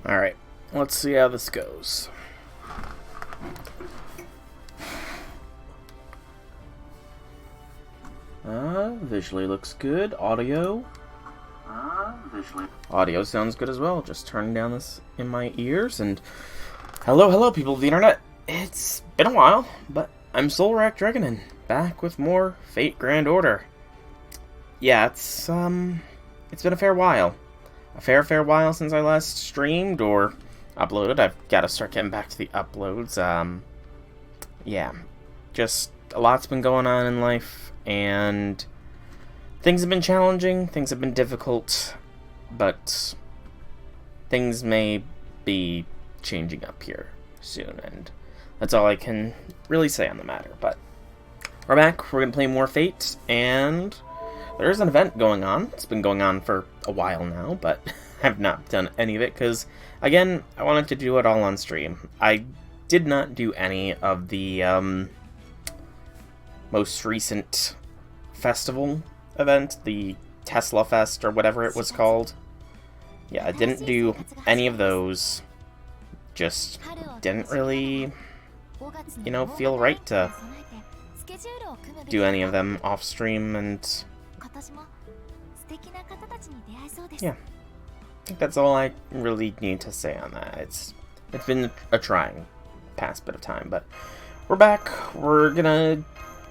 Alright, let's see how this goes. Visually looks good. Audio. Audio sounds good as well. Just turning down this in my ears. And hello, people of the internet. It's been a while, but I'm Soulrack Dragonin, back with more Fate Grand Order. Yeah, it's been a fair while. A fair while since I last streamed or uploaded. I've got to start getting back to the uploads. Yeah, just a lot's been going on in life, and things have been challenging, things have been difficult, but things may be changing up here soon, and that's all I can really say on the matter. But we're back, we're going to play more Fate, and there is an event going on. It's been going on for a while now, but I've not done any of it, because, again, I wanted to do it all on stream. I did not do any of the most recent festival event, the Tesla Fest, or whatever it was called. Yeah, I didn't do any of those. Just didn't really, feel right to do any of them off stream, and yeah, I think that's all I really need to say on that. It's been a trying past bit of time, but we're back. We're gonna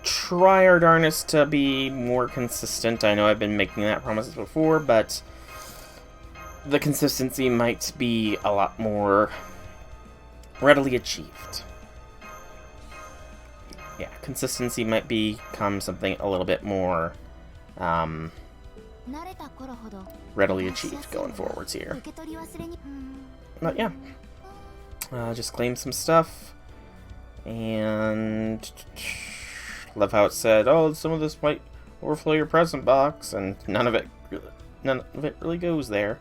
try our darnest to be more consistent. I know I've been making that promises before, but the consistency might be a lot more readily achieved. Yeah, consistency might become something a little bit more readily achieved going forwards here. But yeah, just claim some stuff, and love how it said, "Oh, some of this might overflow your present box," and none of it really goes there.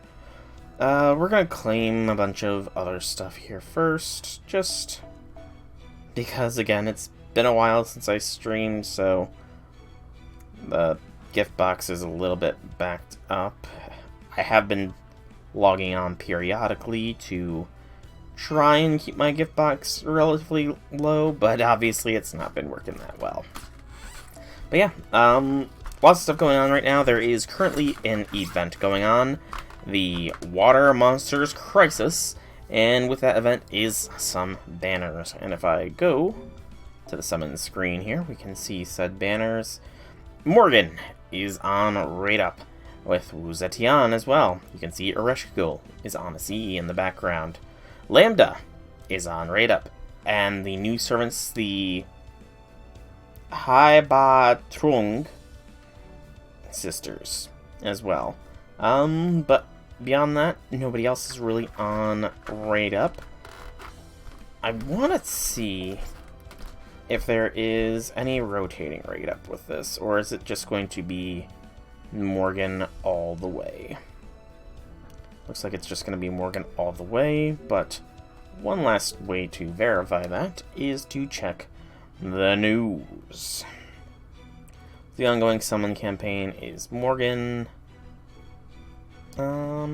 We're gonna claim a bunch of other stuff here first, just because, again, it's been a while since I streamed, so the gift box is a little bit backed up. I have been logging on periodically to try and keep my gift box relatively low, but obviously it's not been working that well. But yeah, lots of stuff going on right now. There is currently an event going on, the Water Monsters Crisis, and with that event is some banners. And if I go to the summon screen here, we can see said banners. Morgan is on Raid Up, with Wu Zetian as well. You can see Ereshkigal is on a CE in the background. Lambda is on Raid Up, and the new servants, the Haiba sisters as well. But beyond that, nobody else is really on Raid Up. I want to see if there is any rotating Raid Up with this, or is it just going to be Morgan all the way? Looks like it's just going to be Morgan all the way, but one last way to verify that is to check the news. The ongoing summon campaign is Morgan. Yeah,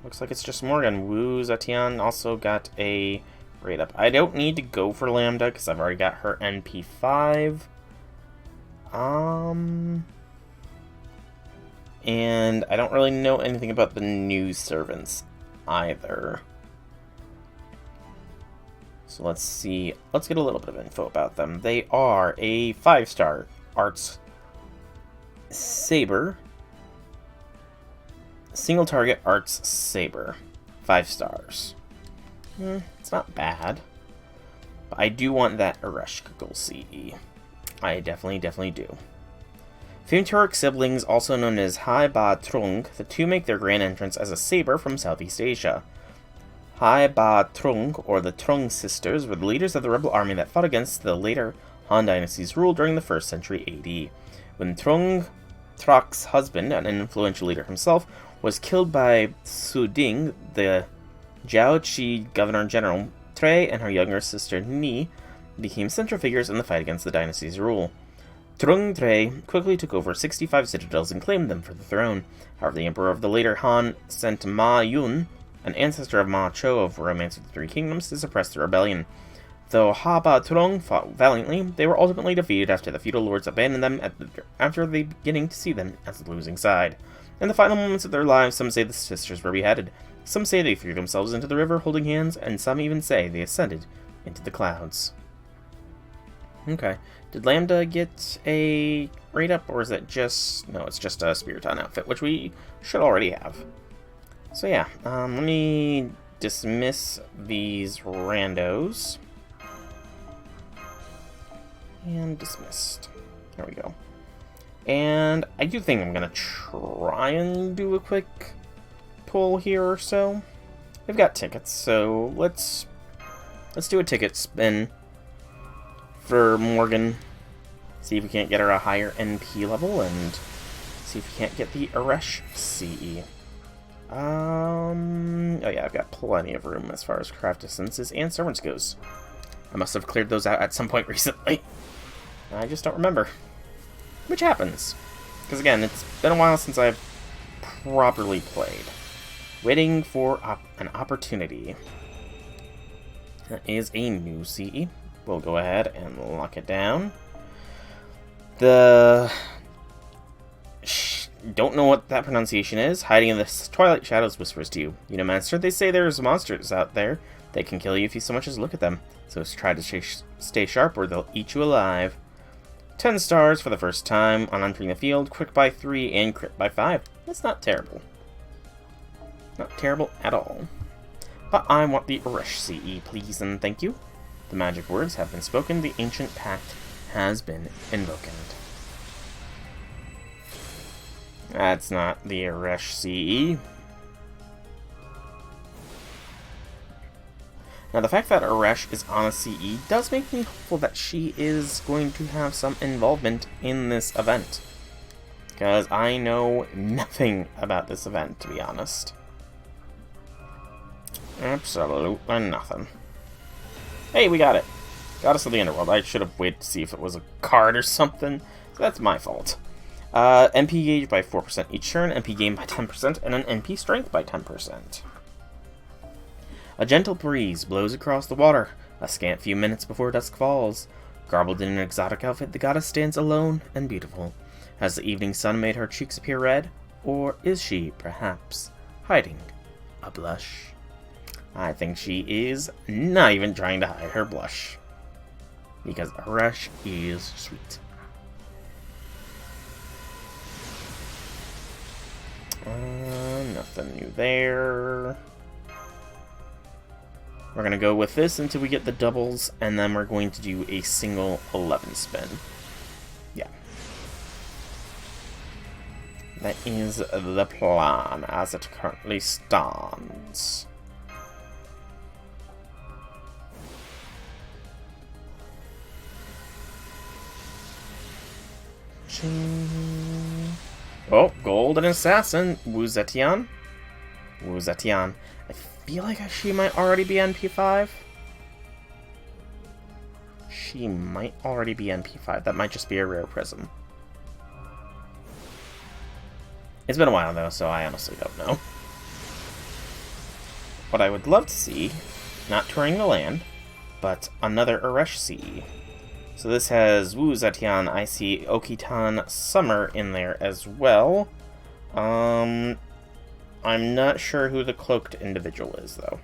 looks like it's just Morgan. Wu Zetian also got a Raid Up. I don't need to go for Lambda because I've already got her NP5. And I don't really know anything about the new servants either. So let's see. Let's get a little bit of info about them. They are a 5-star Arts Saber. Single target Arts Saber. 5 stars. It's not bad. But I do want that Ereshkigal CE. I definitely do. Famituric siblings, also known as Haiba Trung, the two make their grand entrance as a saber from Southeast Asia. Haiba Trung, or the Trung sisters, were the leaders of the rebel army that fought against the later Han Dynasty's rule during the 1st century AD. When Trung Trak's husband, an influential leader himself, was killed by Su Ding, the Jiaoqi Governor-General, Trey and her younger sister Ni became central figures in the fight against the dynasty's rule. Trung Tre quickly took over 65 citadels and claimed them for the throne. However, the emperor of the later Han sent Ma Yun, an ancestor of Ma Cho of Romance of the Three Kingdoms, to suppress the rebellion. Though Ha Ba Trung fought valiantly, they were ultimately defeated after the feudal lords abandoned them after the beginning to see them as the losing side. In the final moments of their lives, some say the sisters were beheaded. Some say they threw themselves into the river holding hands, and some even say they ascended into the clouds. Okay. Did Lambda get a rate up, or is it just... No, it's just a Spiriton outfit, which we should already have. So yeah, let me dismiss these randos. And dismissed. There we go. And I do think I'm going to try and do a quick pull here or so. We've got tickets, so let's do a ticket spin for Morgan. See if we can't get her a higher NP level, and see if we can't get the Aresh CE. Oh yeah, I've got plenty of room as far as craft distances and servants goes. I must have cleared those out at some point recently. I just don't remember. Which happens. Because again, it's been a while since I've properly played. Waiting for an opportunity. That is a new CE. We'll go ahead and lock it down. Don't know what that pronunciation is. Hiding in the twilight shadows whispers to you. You know, Master, they say there's monsters out there. They can kill you if you so much as look at them. So try to stay sharp or they'll eat you alive. 10 stars for the first time on entering the field. Quick by 3 and crit by 5. That's not terrible. Not terrible at all. But I want the Aresh CE, please and thank you. The magic words have been spoken. The ancient pact has been invoked. That's not the Aresh CE. Now, the fact that Aresh is on a CE does make me hopeful that she is going to have some involvement in this event. Because I know nothing about this event, to be honest. Absolutely nothing. Hey, we got it. Got us to the Underworld. I should have waited to see if it was a card or something. So that's my fault. MP gauge by 4% each turn, MP gain by 10%, and an MP strength by 10%. A gentle breeze blows across the water, a scant few minutes before dusk falls. Garbled in an exotic outfit, the goddess stands alone and beautiful. Has the evening sun made her cheeks appear red? Or is she, perhaps, hiding a blush? I think she is not even trying to hide her blush. Because Aresh is sweet. Nothing new there. We're going to go with this until we get the doubles, and then we're going to do a single 11 spin. Yeah. That is the plan as it currently stands. Oh, Golden Assassin, Wu Zetian. Wu Zetian. I feel like she might already be NP5. She might already be NP5. That might just be a rare prism. It's been a while though, so I honestly don't know. What I would love to see, not touring the land, but another Aresh CE. So this has Wu Zetian, I see Okitan Summer in there as well. I'm not sure who the cloaked individual is, though.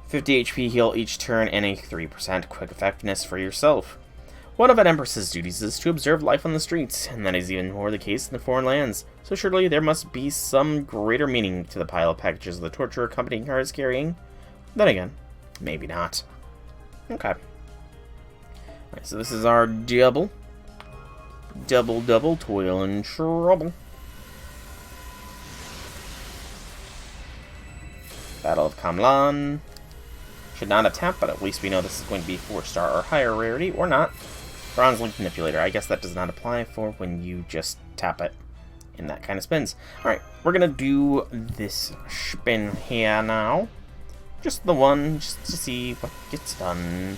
50 HP heal each turn and a 3% quick effectiveness for yourself. One of an Empress's duties is to observe life on the streets, and that is even more the case in the foreign lands. So surely there must be some greater meaning to the pile of packages the torture accompanying her is carrying. Then again, maybe not. Okay. Alright, so this is our double. Double, toil and trouble. Battle of Kamlan. Should not have tapped, but at least we know this is going to be 4-star or higher rarity, or not. Bronze Link Manipulator. I guess that does not apply for when you just tap it in that kind of spins. Alright, we're going to do this spin here now. Just the one, just to see what gets done.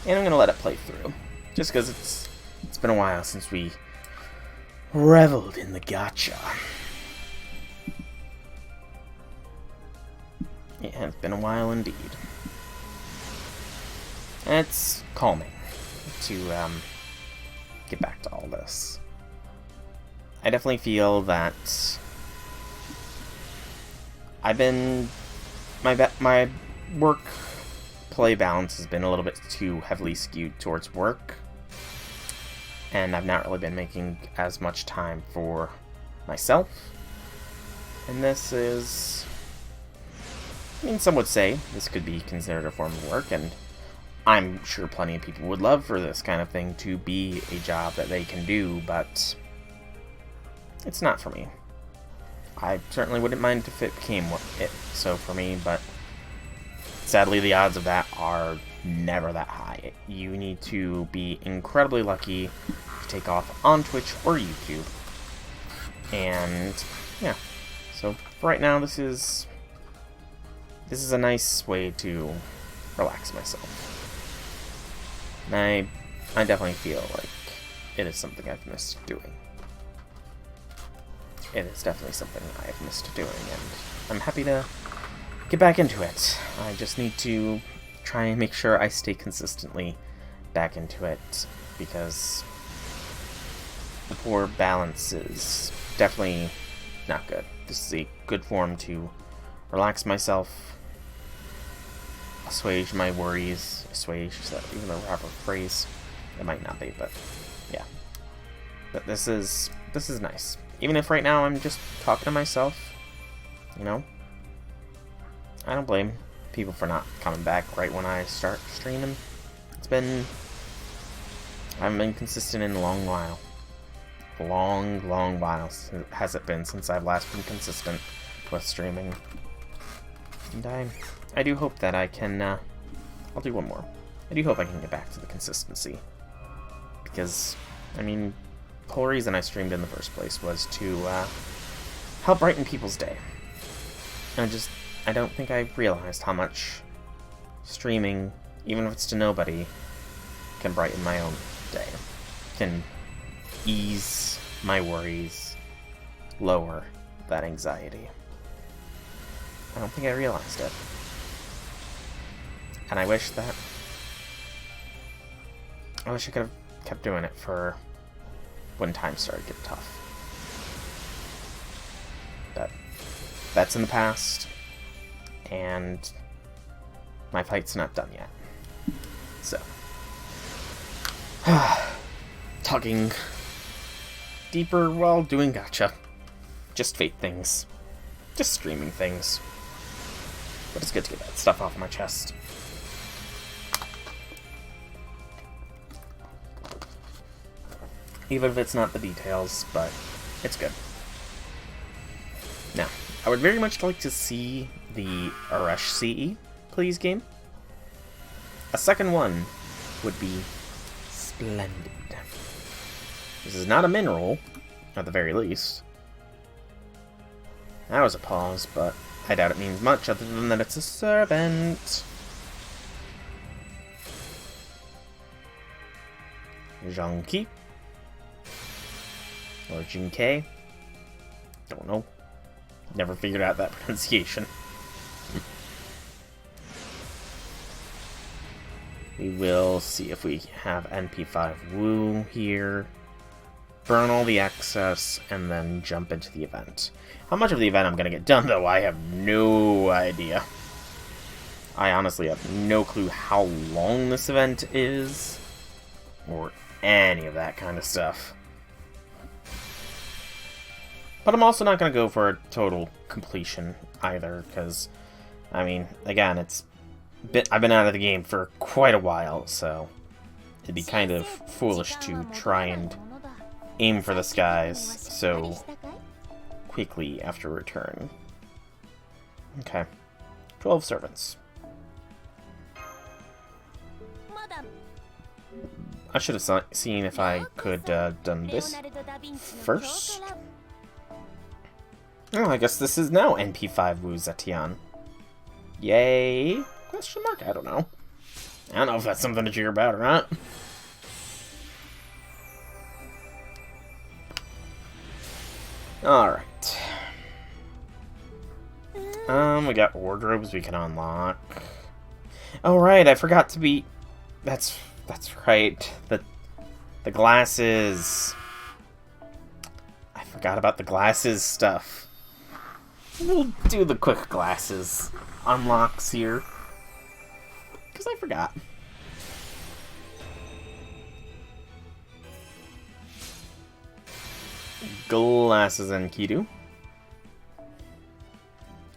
And I'm going to let it play through. Just because it's been a while since we reveled in the gacha. It has been a while indeed. And it's calming to get back to all this. I definitely feel that I've been my work play balance has been a little bit too heavily skewed towards work, and I've not really been making as much time for myself. And this is, I mean, some would say this could be considered a form of work, and I'm sure plenty of people would love for this kind of thing to be a job that they can do, but it's not for me. I certainly wouldn't mind if it became so for me, but sadly the odds of that are never that high. You need to be incredibly lucky to take off on Twitch or YouTube. And yeah, so for right now this is a nice way to relax myself. And I definitely feel like it is something I've missed doing. It is definitely something I have missed doing, and I'm happy to get back into it. I just need to try and make sure I stay consistently back into it, because the poor balance is definitely not good. This is a good form to relax myself, assuage my worries. Assuage, is that even a proper phrase? It might not be, but yeah. But this is nice. Even if right now I'm just talking to myself, you know? I don't blame people for not coming back right when I start streaming. I haven't been consistent in a long while. A long while has it been since I've last been consistent with streaming. And I do hope that I can, I'll do one more. I do hope I can get back to the consistency. Because, I mean, the whole reason I streamed in the first place was to help brighten people's day. I don't think I realized how much streaming, even if it's to nobody, can brighten my own day. Can ease my worries, lower that anxiety. I don't think I realized it. And I wish I could have kept doing it for when times started to get tough. But that's in the past, and my fight's not done yet. So, talking deeper while doing gacha. Just fate things. Just streaming things. But it's good to get that stuff off my chest. Even if it's not the details, but it's good. Now, I would very much like to see the Arash CE, please, game. A second one would be splendid. This is not a mineral, at the very least. That was a pause, but I doubt it means much other than that it's a servant. Zhangqi. Or Jinkei. Don't know. Never figured out that pronunciation. We will see if we have NP5 Woo here. Burn all the excess, and then jump into the event. How much of the event I'm going to get done, though, I have no idea. I honestly have no clue how long this event is, or any of that kind of stuff. But I'm also not going to go for a total completion either, because, I mean, again, I've been out of the game for quite a while, so it'd be kind of foolish to try and aim for the skies so quickly after return. Okay. 12 servants. I should have seen if I could done this first. Oh, I guess this is now NP5 Wu Zetian. Yay? Question mark? I don't know. I don't know if that's something to cheer about or not. Alright. We got wardrobes we can unlock. Oh right, I forgot to be... That's right. The glasses. I forgot about the glasses stuff. We'll do the quick glasses unlocks here. Because I forgot. Glasses and Kidu.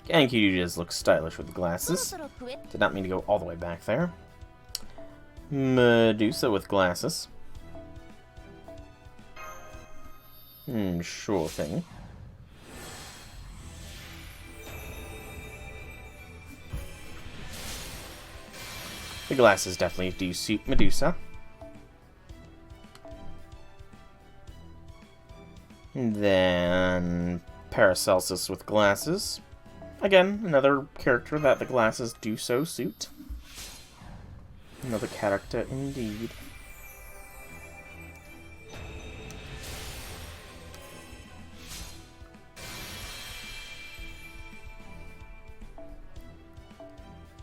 And Kidu just looks stylish with the glasses. Did not mean to go all the way back there. Medusa with glasses. Sure thing. The glasses definitely do suit Medusa. And then Paracelsus with glasses. Again, another character that the glasses do so suit. Another character indeed.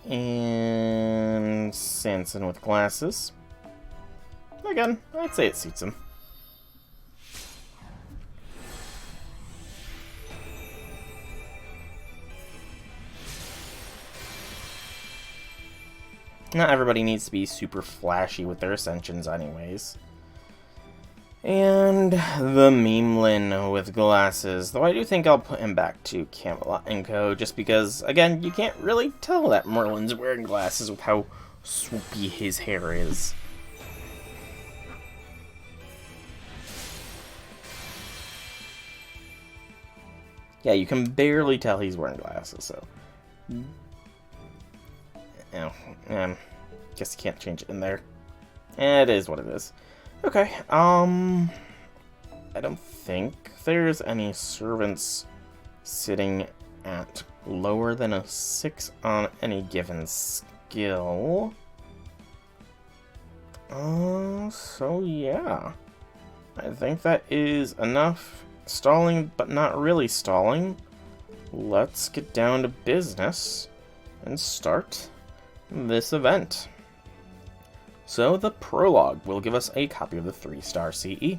And Sanson with glasses. Again, I'd say it suits him. Not everybody needs to be super flashy with their ascensions anyways. And the Memelin with glasses, though I do think I'll put him back to Camelot & Co. just because, again, you can't really tell that Merlin's wearing glasses with how swoopy his hair is. Yeah, you can barely tell he's wearing glasses, so... guess you can't change it in there. It is what it is. Okay, I don't think there's any servants sitting at lower than a 6 on any given skill. So yeah. I think that is enough stalling, but not really stalling. Let's get down to business and start this event. So the prologue will give us a copy of the 3-star CE.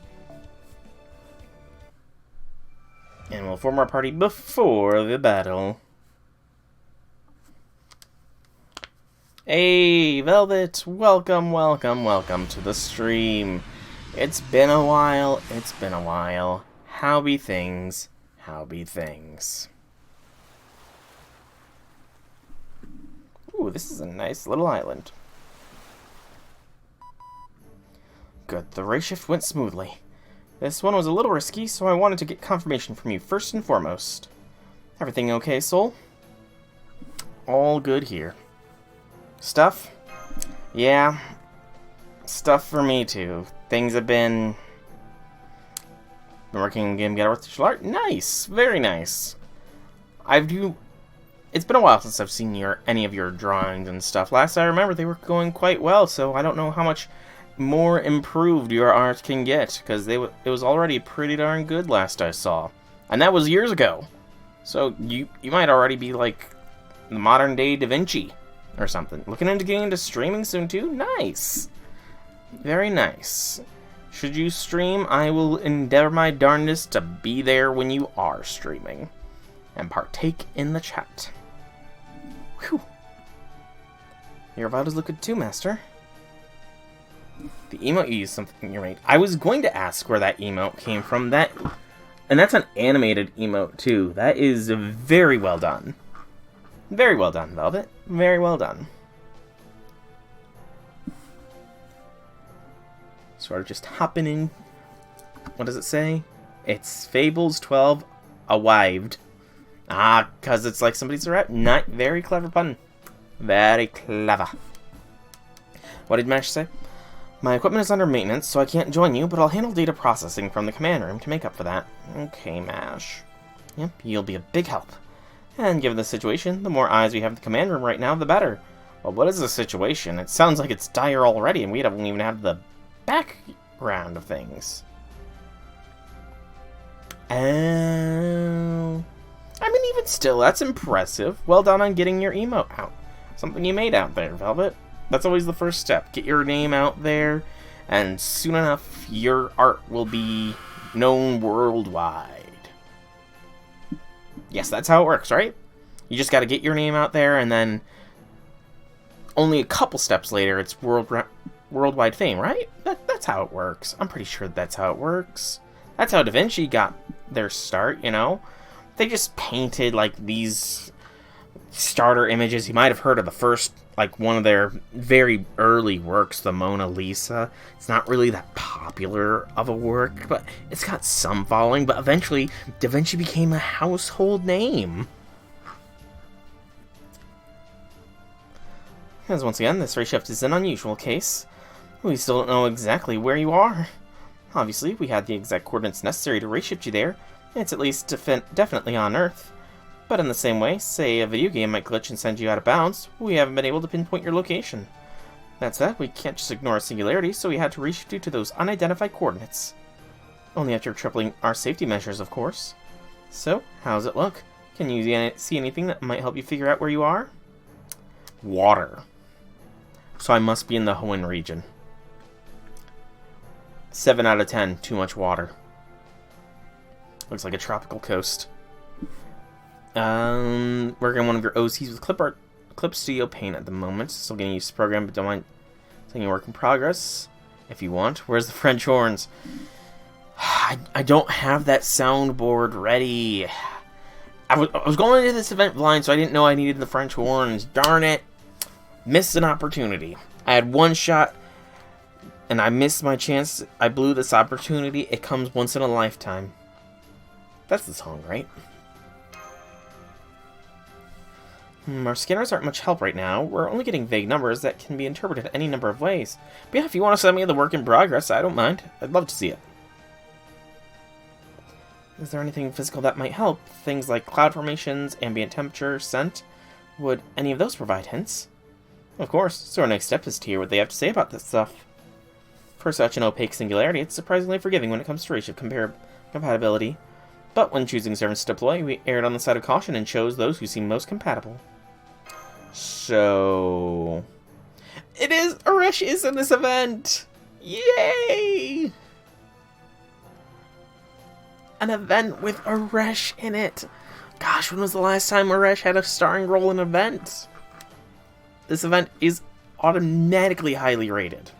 And we'll form our party before the battle. Hey, Velvet! Welcome, welcome, welcome to the stream. It's been a while, it's been a while. How be things? How be things? Ooh, this is a nice little island. Good, the race shift went smoothly. This one was a little risky, so I wanted to get confirmation from you first and foremost. Everything okay, Soul? All good here. Stuff? Yeah. Stuff for me too. Things have been working in Game Get Artificial Art. Nice! Very nice. It's been a while since I've seen any of your drawings and stuff. Last I remember, they were going quite well, so I don't know how much more improved your art can get, because it was already pretty darn good last I saw. And that was years ago. So you might already be like the modern day Da Vinci or something. Looking into getting into streaming soon too? Nice. Very nice. Should you stream, I will endeavor my darndest to be there when you are streaming and partake in the chat. Whew. Your VODs look good too, Master. The emote you used something you made. I was going to ask where that emote came from. And that's an animated emote too. That is very well done. Very well done, Velvet. Very well done. Sort of just hopping in. What does it say? It's Fables 12 arrived. Ah, because it's like somebody's arrived. Not very clever pun. Very clever. What did Mash say? My equipment is under maintenance, so I can't join you, but I'll handle data processing from the command room to make up for that. Okay, Mash. Yep, you'll be a big help. And given the situation, the more eyes we have in the command room right now, the better. Well, what is the situation? It sounds like it's dire already, and we haven't even had the background of things. Oh. I mean, even still, that's impressive. Well done on getting your emote out. Something you made out there, Velvet. That's always the first step. Get your name out there, and soon enough, your art will be known worldwide. Yes, that's how it works, right? You just gotta get your name out there, and then only a couple steps later, it's worldwide fame, right? That's how it works. I'm pretty sure that's how it works. That's how Da Vinci got their start, you know? They just painted, like, these starter images. You might have heard of the first, like, one of their very early works, the Mona Lisa. It's not really that popular of a work, but it's got some following. But eventually, Da Vinci became a household name. As once again, this ray shift is an unusual case. We still don't know exactly where you are. Obviously, we had the exact coordinates necessary to ray shift you there. It's at least definitely on Earth. But in the same way, say a video game might glitch and send you out of bounds, we haven't been able to pinpoint your location. That said, we can't just ignore a singularity, so we had to reshift you to those unidentified coordinates. Only after tripling our safety measures, of course. So, how's it look? Can you see anything that might help you figure out where you are? Water. So I must be in the Hoenn region. 7 out of 10, too much water. Looks like a tropical coast. Working on one of your OCs with Clip Studio Paint at the moment. Still getting used to the program, but don't mind taking a work in progress if you want. Where's the French horns? I don't have that soundboard ready. I was going into this event blind, so I didn't know I needed the French horns. Darn it. Missed an opportunity. I had one shot, and I missed my chance. I blew this opportunity. It comes once in a lifetime. That's the song, right? Our scanners aren't much help right now. We're only getting vague numbers that can be interpreted any number of ways. But yeah, if you want to send me the work in progress, I don't mind. I'd love to see it. Is there anything physical that might help? Things like cloud formations, ambient temperature, scent? Would any of those provide hints? Of course, so our next step is to hear what they have to say about this stuff. For such an opaque singularity, it's surprisingly forgiving when it comes to ratio compatibility. But when choosing servants to deploy, we erred on the side of caution and chose those who seem most compatible. So... it is! Aresh is in this event! Yay! An event with Aresh in it! Gosh, when was the last time Aresh had a starring role in an event? This event is automatically highly rated.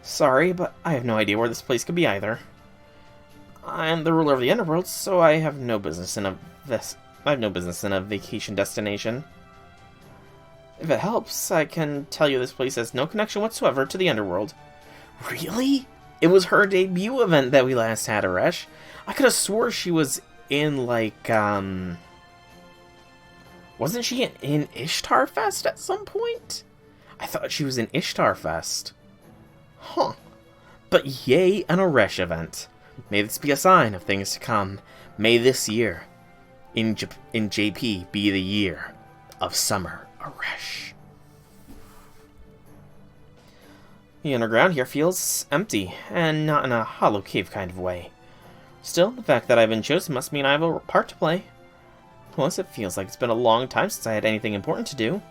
Sorry, but I have no idea where this place could be either. I am the ruler of the Underworld, so I have no business in a vacation destination. If it helps, I can tell you this place has no connection whatsoever to the Underworld. Really? It was her debut event that we last had, Aresh. I could have swore she was in, like, wasn't she in Ishtar Fest at some point? I thought she was in Ishtar Fest. Huh. But yay, an Aresh event. May this be a sign of things to come. May this year, in JP, be the year of Summer Aresh. The underground here feels empty, and not in a hollow cave kind of way. Still, the fact that I've been chosen must mean I have a part to play. Plus, it feels like it's been a long time since I had anything important to do.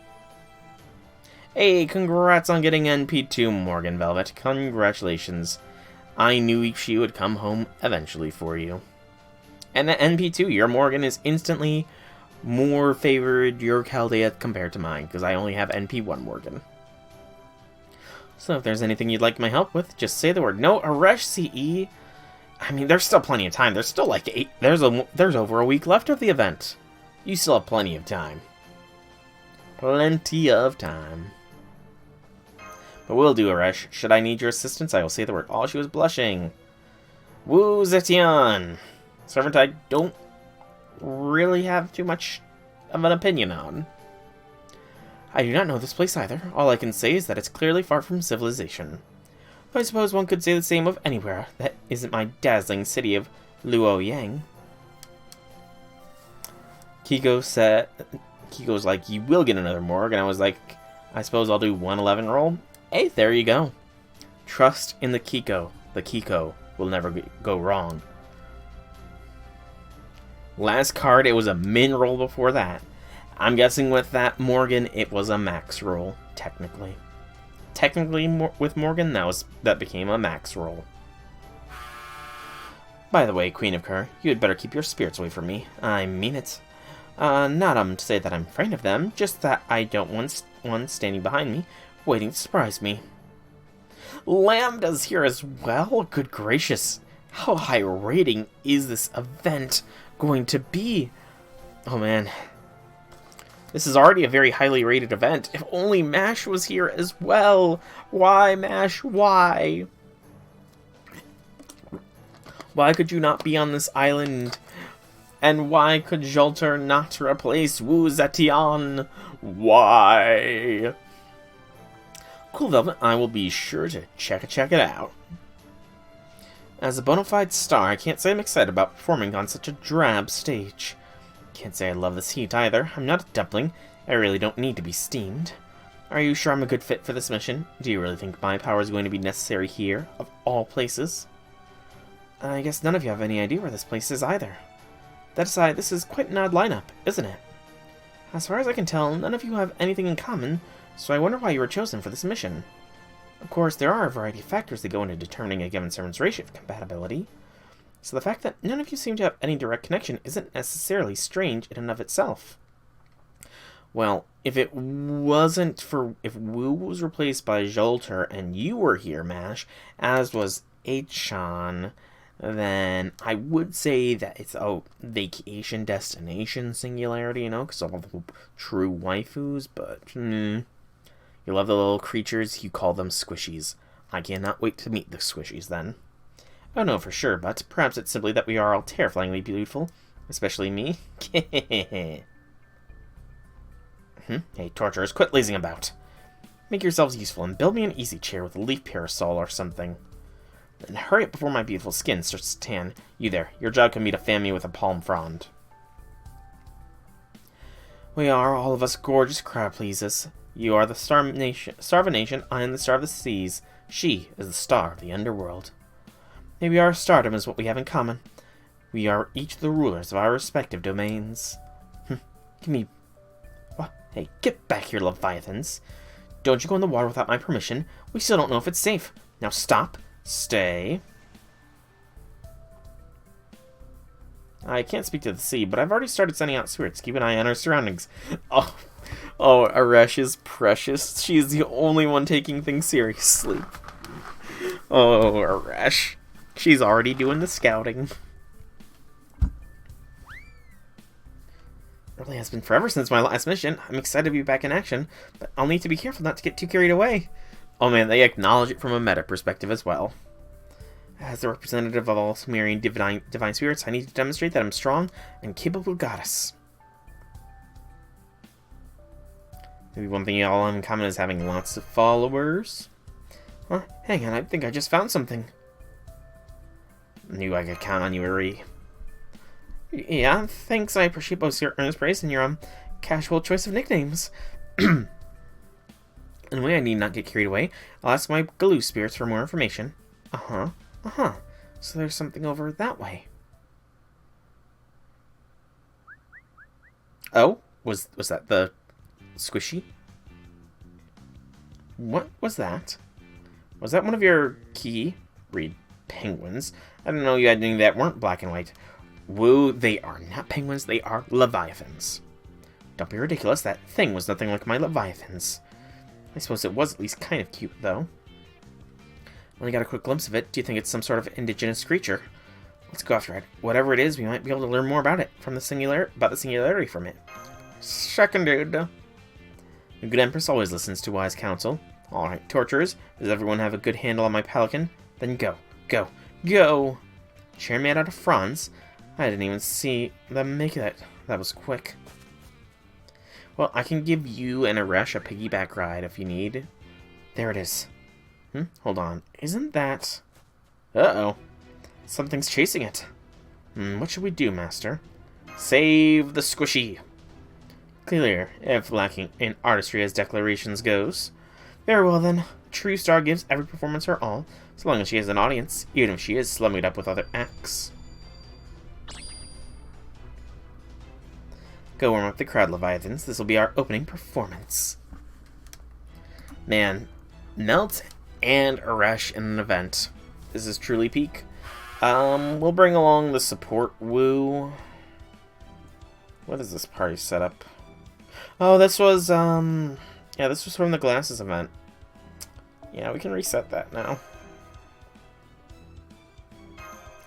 Hey, congrats on getting NP2, Morgan Velvet. Congratulations. I knew she would come home eventually for you. And at NP2, your Morgan is instantly more favored your Chaldea compared to mine, because I only have NP1 Morgan. So if there's anything you'd like my help with, just say the word. No, Aresh CE. I mean, there's still plenty of time. There's still like 8... There's over a week left of the event. You still have plenty of time. Plenty of time. But will do, Aresh. Should I need your assistance, I will say the word. Oh, she was blushing. Woo, Zetian. Servant I don't really have too much of an opinion on. I do not know this place either. All I can say is that it's clearly far from civilization. I suppose one could say the same of anywhere that isn't my dazzling city of Luoyang. Kiko's like, you will get another morgue, and I was like, I suppose I'll do 111 roll. Hey, there you go. Trust in the Kiko. The Kiko will never go wrong. Last card, it was a min roll before that. I'm guessing with that Morgan, it was a max roll, technically. Technically, with Morgan, that became a max roll. By the way, Queen of Kerr, you had better keep your spirits away from me. I mean it. Not to say that I'm afraid of them, just that I don't want one standing behind me, waiting to surprise me. Lambda's here as well? Good gracious. How high rating is this event going to be? Oh man. This is already a very highly rated event. If only MASH was here as well. Why, MASH? Why? Why could you not be on this island? And why could Jolter not replace Wu Zetian? Why? Cool, Velvet. I will be sure to check it out. As a bona fide star, I can't say I'm excited about performing on such a drab stage. Can't say I love this heat either. I'm not a dumpling. I really don't need to be steamed. Are you sure I'm a good fit for this mission? Do you really think my power is going to be necessary here, of all places? I guess none of you have any idea where this place is either. That aside, this is quite an odd lineup, isn't it? As far as I can tell, none of you have anything in common, so I wonder why you were chosen for this mission. Of course, there are a variety of factors that go into determining a given servant's ratio of compatibility, so the fact that none of you seem to have any direct connection isn't necessarily strange in and of itself. Well, if Wu was replaced by Jolter and you were here, MASH, as was Achan, then I would say that it's a vacation destination singularity, you know, because of all the true waifus, but you love the little creatures, you call them squishies. I cannot wait to meet the squishies then. I don't know for sure, but perhaps it's simply that we are all terrifyingly beautiful, especially me. Hey, torturers, quit lazing about. Make yourselves useful and build me an easy chair with a leaf parasol or something. Then hurry up before my beautiful skin starts to tan. You there, your job can be to fan me with a palm frond. We are, all of us, gorgeous crowd pleasers. You are the star of a nation, I am the star of the seas. She is the star of the underworld. Maybe our stardom is what we have in common. We are each the rulers of our respective domains. Give me... What? Hey, get back here, Leviathans. Don't you go in the water without my permission. We still don't know if it's safe. Now stop. Stay. I can't speak to the sea, but I've already started sending out spirits. Keep an eye on our surroundings. Oh, Aresh is precious. She is the only one taking things seriously. Oh, Aresh. She's already doing the scouting. It really has been forever since my last mission. I'm excited to be back in action, but I'll need to be careful not to get too carried away. Oh man, they acknowledge it from a meta perspective as well. As the representative of all Sumerian divine spirits, I need to demonstrate that I'm strong and capable goddess. Maybe one thing you all have in common is having lots of followers. Huh? Hang on, I think I just found something. Knew I could count on you, Uri. Yeah, thanks. I appreciate both your earnest praise and your casual choice of nicknames. Anyway, I need not get carried away. I'll ask my Galoo spirits for more information. So there's something over that way. Oh, was that the squishy? What was that? Was that one of your key read penguins? I didn't know you had any that weren't black and white. Woo, they are not penguins, they are leviathans. Don't be ridiculous, that thing was nothing like my leviathans. I suppose it was at least kind of cute, though. Only got a quick glimpse of it. Do you think it's some sort of indigenous creature? Let's go after it. Whatever it is, we might be able to learn more about it from the singularity from it. Seconded. The good Empress always listens to wise counsel. Alright, torturers, does everyone have a good handle on my pelican? Then go. Go. Go! Chair made out of fronds? I didn't even see them make that. That was quick. Well, I can give you and Aresh a piggyback ride if you need. There it is. Hold on. Isn't that... Uh-oh. Something's chasing it. What should we do, Master? Save the squishy. Clear, if lacking in artistry as declarations goes. Very well, then. True Star gives every performance her all, so long as she has an audience, even if she is slumming it up with other acts. Go warm up the crowd, Leviathans. This will be our opening performance. Man, Melt and Aresh in an event. This is truly peak. We'll bring along the support Woo. What is this party setup? Oh, this was, yeah, this was from the Glasses event. Yeah, we can reset that now.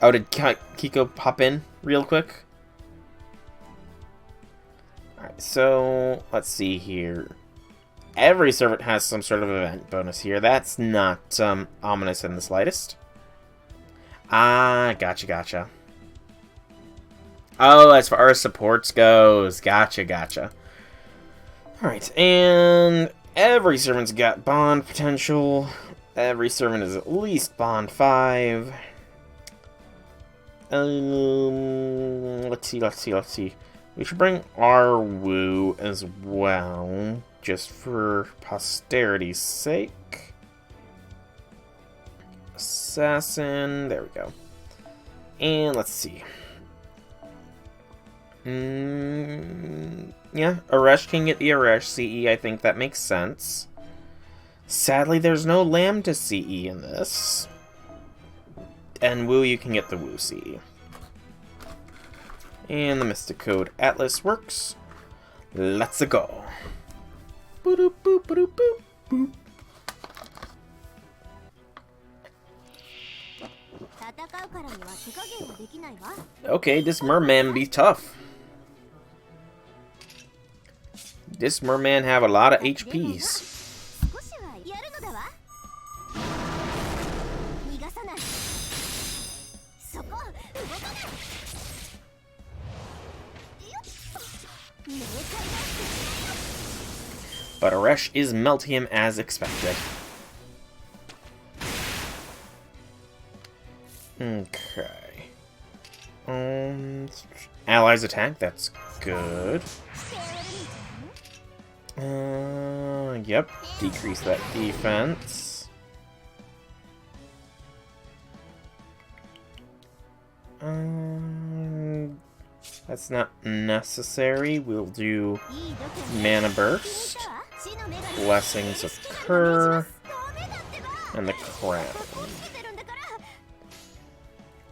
Oh, did Kiko pop in real quick? Alright, so let's see here. Every servant has some sort of event bonus here. That's not ominous in the slightest. Ah, gotcha. Oh, as far as supports goes. Gotcha. Alright, and every servant's got bond potential. Every servant is at least bond 5. Let's see. We should bring our Woo as well, just for posterity's sake. Assassin, there we go. And let's see. Yeah, Aresh can get the Aresh CE, I think that makes sense. Sadly, there's no Lambda CE in this. And Woo, you can get the Woo CE. And the Mystic Code Atlas works. Let's go. Boop, boop, boop, boop, boop. Okay, this merman be tough. This merman have a lot of HPs. But Aresh is melting him as expected. Okay. Allies attack, that's good. Yep, decrease that defense. That's not necessary. We'll do Mana Burst, Blessings occur, and the Crown.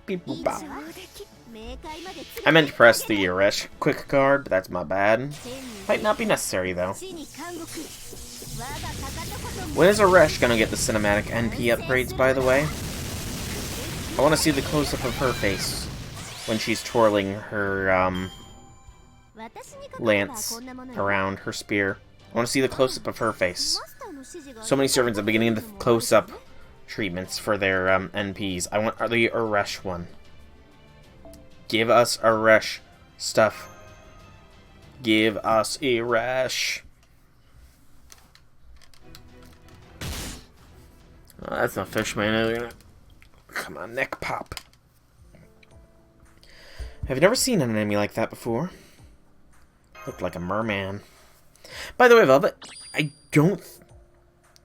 Beep boop bow. I meant to press the Aresh quick card, but that's my bad. Might not be necessary though. When is Aresh gonna get the cinematic NP upgrades, by the way? I want to see the close-up of her face when she's twirling her lance around her spear. I want to see the close-up of her face. So many servants are beginning the close-up treatments for their NPs. I want the Aresh one. Give us Aresh stuff. Give us Aresh. Oh, that's not Fishman, is it? Come on, neck pop. Have you never seen an enemy like that before? Looked like a merman. By the way, Velvet, I don't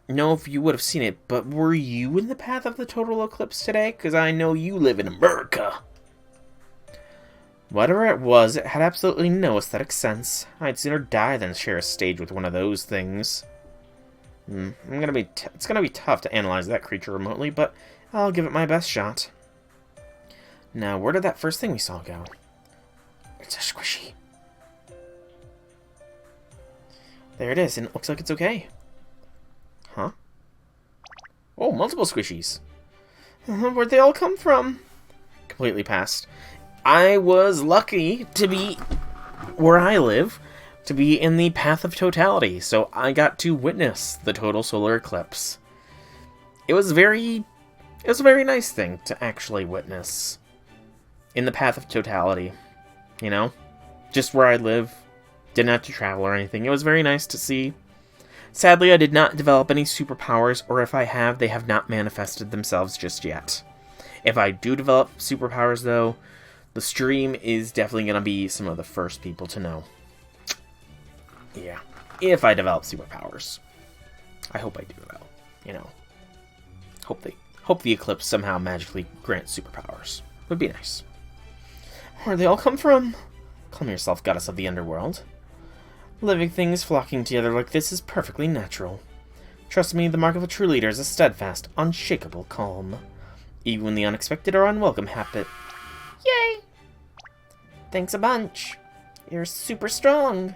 know if you would have seen it, but were you in the path of the total eclipse today? Because I know you live in America. Whatever it was, it had absolutely no aesthetic sense. I'd sooner die than share a stage with one of those things. It's gonna be tough to analyze that creature remotely, but I'll give it my best shot. Now, where did that first thing we saw go? It's a squishy. There it is, and it looks like it's okay. Huh? Oh, multiple squishies. Where'd they all come from? Completely passed. I was lucky to be where I live, to be in the path of totality, so I got to witness the total solar eclipse. It was a very nice thing to actually witness in the path of totality, you know? Just where I live, didn't have to travel or anything. It was very nice to see. Sadly, I did not develop any superpowers, or if I have, they have not manifested themselves just yet. If I do develop superpowers, though, the stream is definitely going to be some of the first people to know. Yeah. If I develop superpowers. I hope I do, though. You know. Hope the eclipse somehow magically grants superpowers. Would be nice. Where'd they all come from? Calm yourself, goddess of the underworld. Living things flocking together like this is perfectly natural. Trust me, the mark of a true leader is a steadfast, unshakable calm. Even when the unexpected or unwelcome happen. Yay! Thanks a bunch. You're super strong.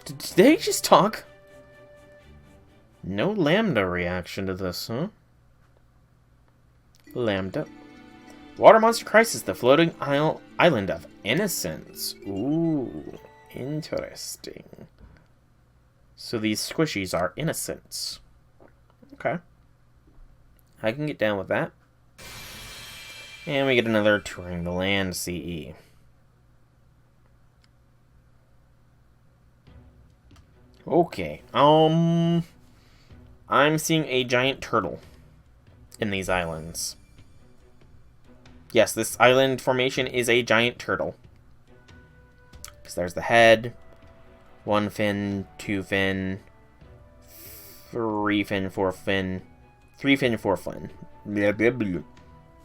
Did they just talk? No Lambda reaction to this, huh? Lambda. Water Monster Crisis, the floating island of innocence. Ooh, interesting. So these squishies are innocents. Okay. I can get down with that. And we get another Touring the Land CE. Okay. I'm seeing a giant turtle in these islands. Yes, this island formation is a giant turtle. Because there's the head, 1 fin, 2 fin, 3 fin, 4 fin, 3 fin, 4 fin. Blah, blah, blah.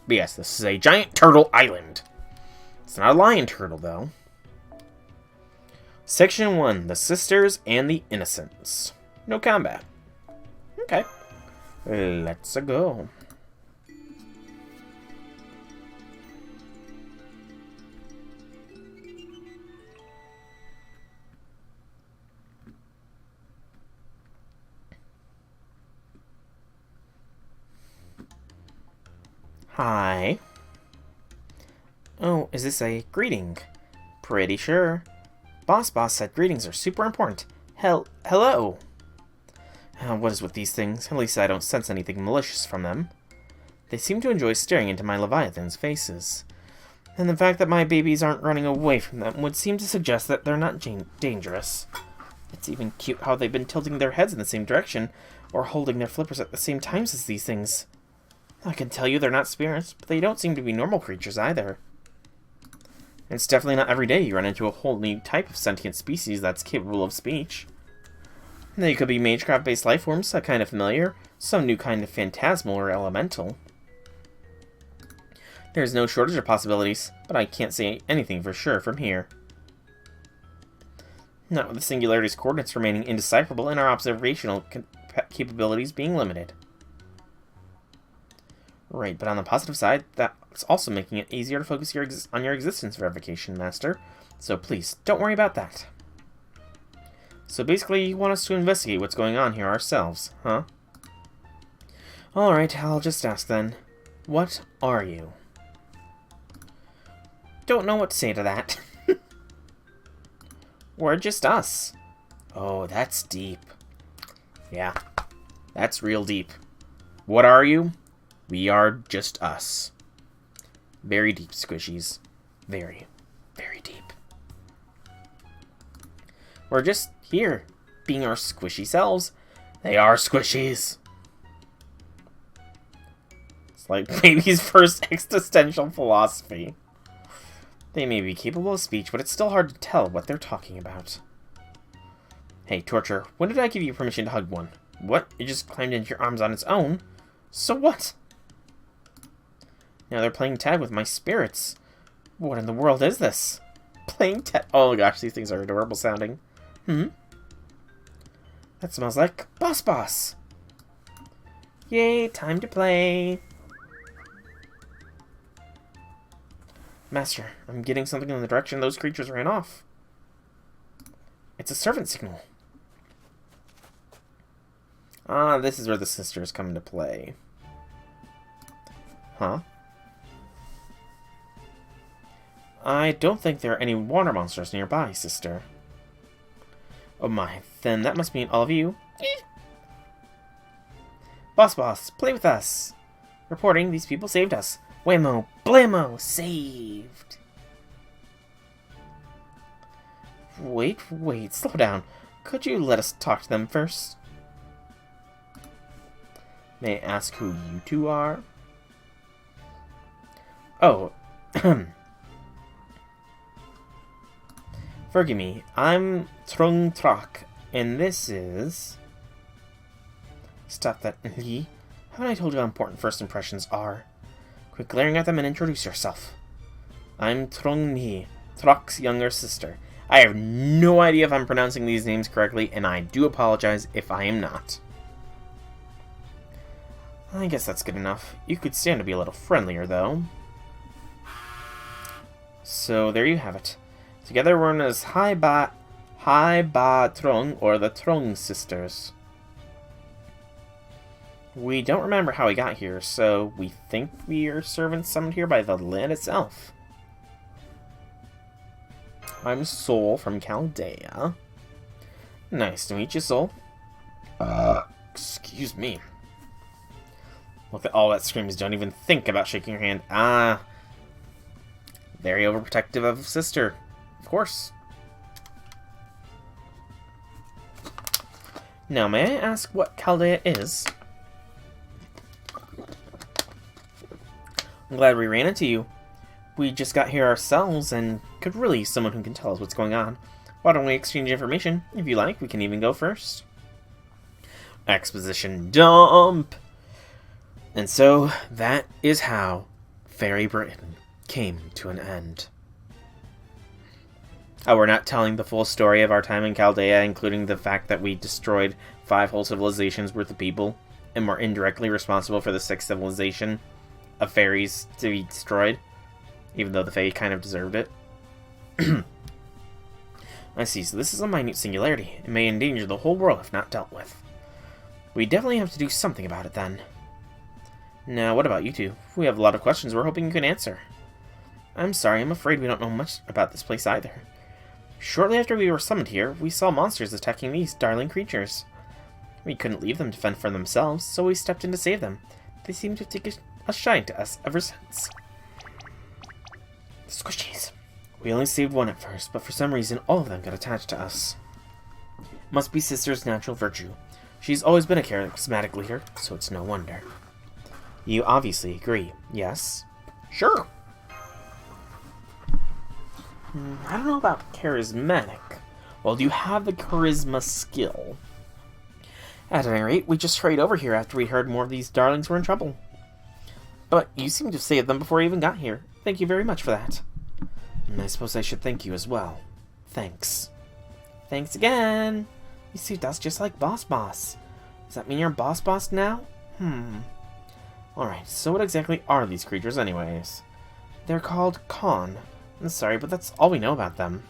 But yes, this is a giant turtle island. It's not a lion turtle, though. Section 1, the Sisters and the Innocents. No combat. Okay. Let's go. Hi. Oh, is this a greeting? Pretty sure. Boss said greetings are super important. Hello. What is with these things? At least I don't sense anything malicious from them. They seem to enjoy staring into my leviathans' faces. And the fact that my babies aren't running away from them would seem to suggest that they're not dangerous. It's even cute how they've been tilting their heads in the same direction, or holding their flippers at the same times as these things. I can tell you they're not spirits, but they don't seem to be normal creatures either. It's definitely not every day you run into a whole new type of sentient species that's capable of speech. They could be magecraft-based life forms, that kind of familiar, some new kind of phantasmal or elemental. There's no shortage of possibilities, but I can't say anything for sure from here. Not with the Singularity's coordinates remaining indecipherable and our observational capabilities being limited. Right, but on the positive side, that's also making it easier to focus on your existence verification, Master. So please, don't worry about that. So basically, you want us to investigate what's going on here ourselves, huh? Alright, I'll just ask then. What are you? Don't know what to say to that. We're just us. Oh, that's deep. Yeah, that's real deep. What are you? We are just us. Very deep, squishies. Very, very deep. We're just here, being our squishy selves. They are squishies. It's like baby's first existential philosophy. They may be capable of speech, but it's still hard to tell what they're talking about. Hey, Torture, when did I give you permission to hug one? What? It just climbed into your arms on its own? So what? Now they're playing tag with my spirits. What in the world is this? Playing tag? Oh gosh, these things are adorable sounding. That smells like Boss. Yay, time to play. Master, I'm getting something in the direction those creatures ran off. It's a servant signal. Ah, this is where the sisters come into play. Huh? I don't think there are any water monsters nearby, sister. Oh my, then that must mean all of you. Boss, play with us. Reporting, these people saved us. Whammo, blammo, saved. Wait, slow down. Could you let us talk to them first? May I ask who you two are? Oh, forgive me, I'm Trung Trak, and this is... Stop that, Lee. Haven't I told you how important first impressions are? Quit glaring at them and introduce yourself. I'm Trung Mi, Throck's younger sister. I have no idea if I'm pronouncing these names correctly, and I do apologize if I am not. I guess that's good enough. You could stand to be a little friendlier, though. So, there you have it. Together we're known as Hai Ba Trong, or the Trong sisters. We don't remember how we got here, so we think we are servants summoned here by the land itself. I'm Sol from Chaldea. Nice to meet you, Sol. Excuse me. Look at all that screams. Don't even think about shaking your hand. Ah. Very overprotective of sister. Of course. Now, may I ask what Chaldea is? I'm glad we ran into you. We just got here ourselves and could really use someone who can tell us what's going on. Why don't we exchange information? If you like, we can even go first. Exposition dump! And so, that is how Fairy Britain came to an end. Oh, we're not telling the full story of our time in Chaldea, including the fact that we destroyed 5 whole civilizations worth of people, and were indirectly responsible for the 6th civilization of fairies to be destroyed, even though the Fae kind of deserved it. I see, so this is a minute singularity. It may endanger the whole world if not dealt with. We definitely have to do something about it then. Now, what about you two? We have a lot of questions we're hoping you can answer. I'm sorry, I'm afraid we don't know much about this place either. Shortly after we were summoned here, we saw monsters attacking these darling creatures. We couldn't leave them to fend for themselves, so we stepped in to save them. They seem to have taken a shine to us ever since. Squishies. We only saved one at first, but for some reason all of them got attached to us. Must be Sister's natural virtue. She's always been a charismatic leader, so it's no wonder. You obviously agree, yes? Sure. I don't know about charismatic. Well, do you have the charisma skill? At any rate, we just hurried over here after we heard more of these darlings were in trouble. But you seem to have saved them before I even got here. Thank you very much for that. And I suppose I should thank you as well. Thanks. Thanks again. You saved us just like Boss Boss. Does that mean you're Boss Boss now? Alright, so what exactly are these creatures anyways? They're called Khan. I'm sorry, but that's all we know about them.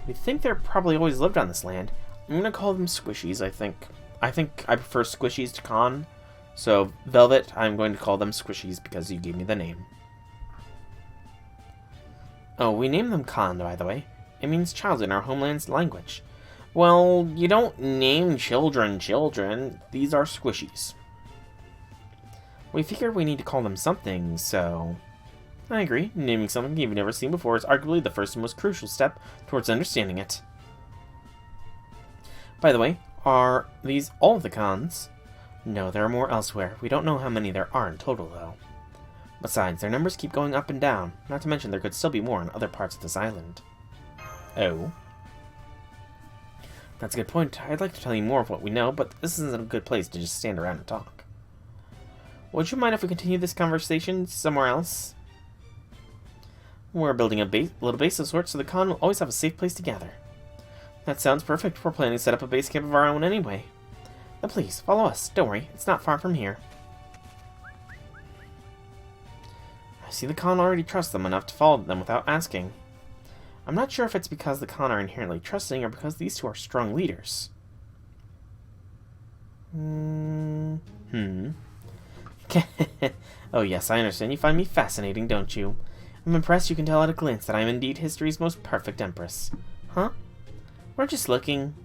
We think they're probably always lived on this land. I'm gonna call them Squishies, I think. I prefer Squishies to Khan. So, Velvet, I'm going to call them Squishies because you gave me the name. Oh, we named them Khan, by the way. It means child in our homeland's language. Well, you don't name children children. These are Squishies. We figured we need to call them something, so... I agree. Naming something you've never seen before is arguably the first and most crucial step towards understanding it. By the way, are these all of the Khans? No, there are more elsewhere. We don't know how many there are in total, though. Besides, their numbers keep going up and down. Not to mention there could still be more in other parts of this island. Oh. That's a good point. I'd like to tell you more of what we know, but this isn't a good place to just stand around and talk. Would you mind if we continue this conversation somewhere else? We're building a little base of sorts, so the Khan will always have a safe place to gather. That sounds perfect. We're planning to set up a base camp of our own anyway. Now please, follow us. Don't worry, it's not far from here. I see the Khan already trusts them enough to follow them without asking. I'm not sure if it's because the Khan are inherently trusting or because these two are strong leaders. Oh yes, I understand. You find me fascinating, don't you? I'm impressed you can tell at a glance that I am indeed history's most perfect empress. Huh? We're just looking...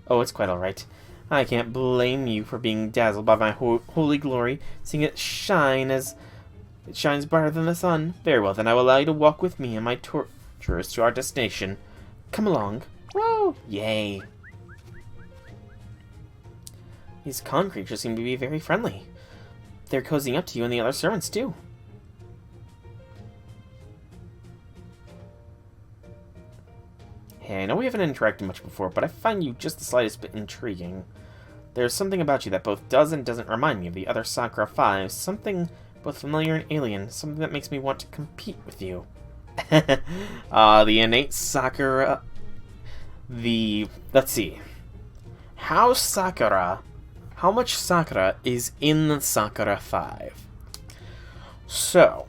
Oh, it's quite alright. I can't blame you for being dazzled by my holy glory, seeing it shine as... It shines brighter than the sun. Very well, then I will allow you to walk with me and my tourists to our destination. Come along. Whoa! Yay! These Khan creatures seem to be very friendly. They're cozying up to you and the other servants, too. Hey, I know we haven't interacted much before, but I find you just the slightest bit intriguing. There's something about you that both does and doesn't remind me of the other Sakura 5s. Something both familiar and alien. Something that makes me want to compete with you. The innate Sakura... Let's see. How much Sakura is in the Sakura 5? So,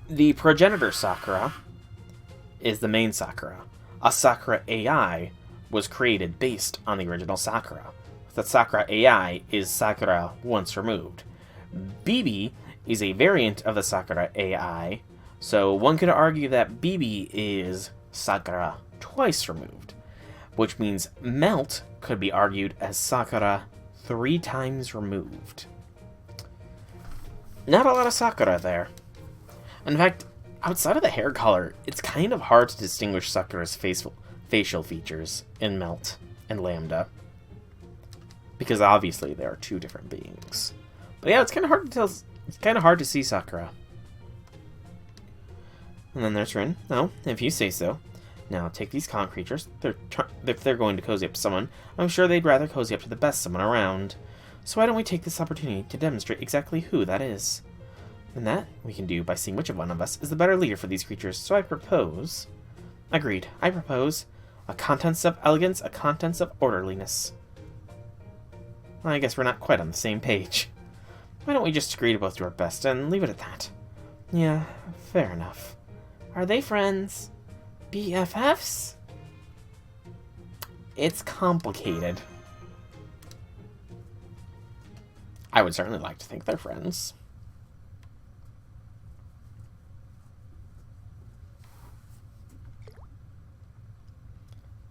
the progenitor Sakura is the main Sakura. A Sakura AI was created based on the original Sakura. The Sakura AI is Sakura once removed. BB is a variant of the Sakura AI, so one could argue that BB is Sakura twice removed, which means Melt could be argued as Sakura 3 times removed. Not a lot of Sakura there. In fact, outside of the hair color, it's kind of hard to distinguish Sakura's facial features in Melt and Lambda, because obviously there are 2 different beings. But yeah, it's kind of hard to tell. It's kind of hard to see Sakura. And then there's Rin. Oh, if you say so. Now, take these con creatures. If they're going to cozy up to someone, I'm sure they'd rather cozy up to the best someone around. So why don't we take this opportunity to demonstrate exactly who that is? And that we can do by seeing which of one of us is the better leader for these creatures. So I propose... Agreed. I propose a contents of elegance, a contents of orderliness. Well, I guess we're not quite on the same page. Why don't we just agree to both do our best and leave it at that? Yeah, fair enough. Are they friends? BFFs? It's complicated. I would certainly like to think they're friends.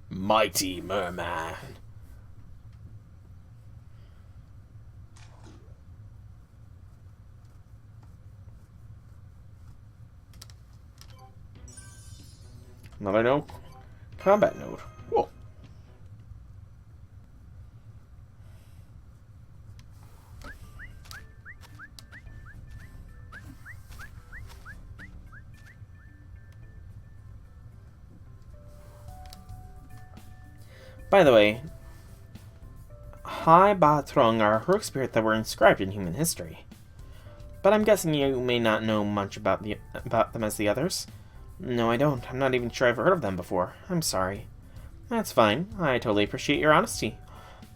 Mighty Merman. Another node. Combat node. Whoa. By the way, Hai Ba Trung are a heroic spirit that were inscribed in human history. But I'm guessing you may not know much about them as the others. No, I don't. I'm not even sure I've heard of them before. I'm sorry. That's fine. I totally appreciate your honesty.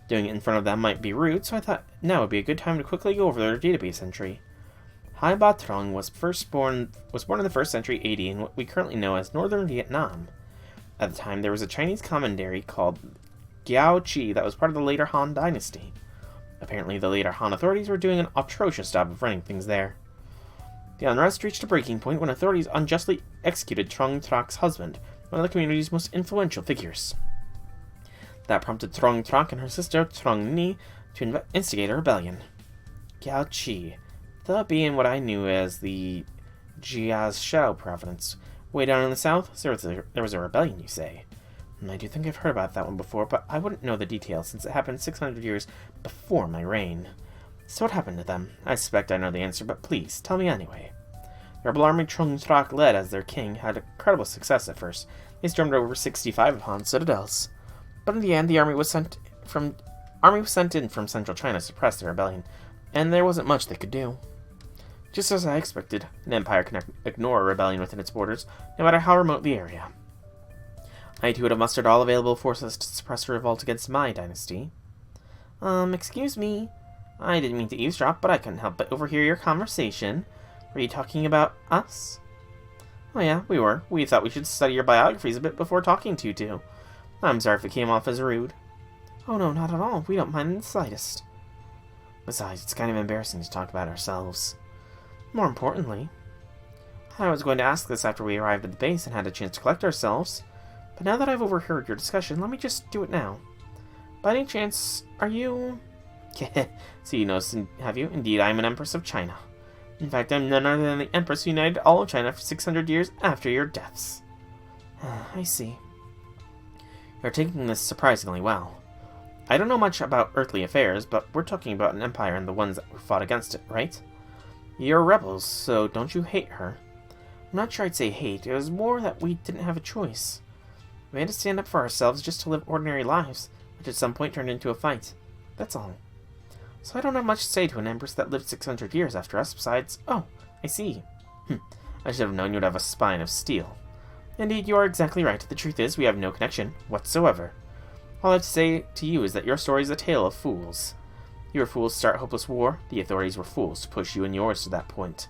Doing it in front of them might be rude, so I thought now would be a good time to quickly go over their database entry. Hai Ba Trung was born in the 1st century AD in what we currently know as Northern Vietnam. At the time, there was a Chinese commandery called Giao Chi that was part of the later Han dynasty. Apparently, the later Han authorities were doing an atrocious job of running things there. The unrest reached a breaking point when authorities unjustly executed Trong Trac's husband, one of the community's most influential figures. That prompted Trong Trac and her sister Trong Ni to instigate a rebellion. Giao Chi, the being what I knew as the Jiazhou province. Way down in the south, there was a rebellion, you say. I do think I've heard about that one before, but I wouldn't know the details since it happened 600 years before my reign. So what happened to them? I suspect I know the answer, but please, tell me anyway. The rebel army Trong Trac led as their king had incredible success at first. They stormed over 65 of Han's citadels. But in the end, the army was sent in from central China to suppress the rebellion, and there wasn't much they could do. Just as I expected, an empire can ignore a rebellion within its borders, no matter how remote the area. I too would have mustered all available forces to suppress a revolt against my dynasty. Excuse me. I didn't mean to eavesdrop, but I couldn't help but overhear your conversation. Were you talking about us? Oh yeah, we were. We thought we should study your biographies a bit before talking to you two. I'm sorry if it came off as rude. Oh no, not at all. We don't mind in the slightest. Besides, it's kind of embarrassing to talk about ourselves. More importantly, I was going to ask this after we arrived at the base and had a chance to collect ourselves, but now that I've overheard your discussion, let me just do it now. By any chance, are you... So you know, have you? Indeed, I am an Empress of China. In fact, I'm none other than the Empress who united all of China for 600 years after your deaths. I see. You're taking this surprisingly well. I don't know much about earthly affairs, but we're talking about an empire and the ones that fought against it, right? You're rebels, so don't you hate her? I'm not sure I'd say hate. It was more that we didn't have a choice. We had to stand up for ourselves just to live ordinary lives, which at some point turned into a fight. That's all. So I don't have much to say to an empress that lived 600 years after us, besides... Oh, I see. I should have known you'd have a spine of steel. Indeed, you are exactly right. The truth is, we have no connection whatsoever. All I have to say to you is that your story is a tale of fools. You were fools to start hopeless war. The authorities were fools to push you and yours to that point.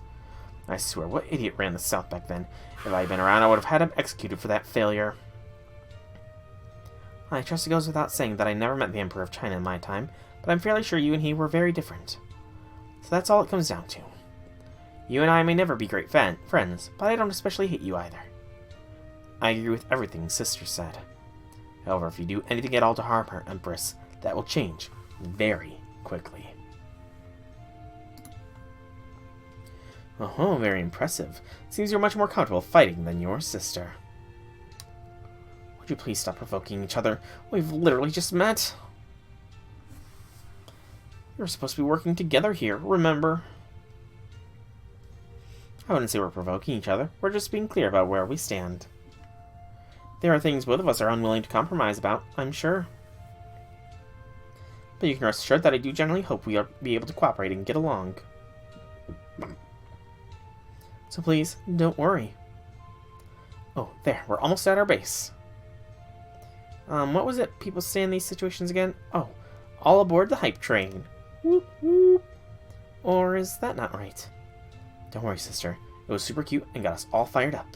I swear, what idiot ran the South back then? If I had been around, I would have had him executed for that failure. I trust it goes without saying that I never met the Emperor of China in my time, but I'm fairly sure you and he were very different. So that's all it comes down to. You and I may never be great friends, but I don't especially hate you either. I agree with everything Sister said. However, if you do anything at all to harm her, Empress, that will change very quickly. Oh, very impressive. Seems you're much more comfortable fighting than your sister. Would you please stop provoking each other? We've literally just met. You're supposed to be working together here, remember? I wouldn't say we're provoking each other. We're just being clear about where we stand. There are things both of us are unwilling to compromise about, I'm sure. But you can rest assured that I do generally hope we'll be able to cooperate and get along. So please, don't worry. Oh, there, we're almost at our base. What was it people say in these situations again? Oh, all aboard the hype train. Whoop, whoop. Or is that not right? Don't worry, sister. It was super cute and got us all fired up.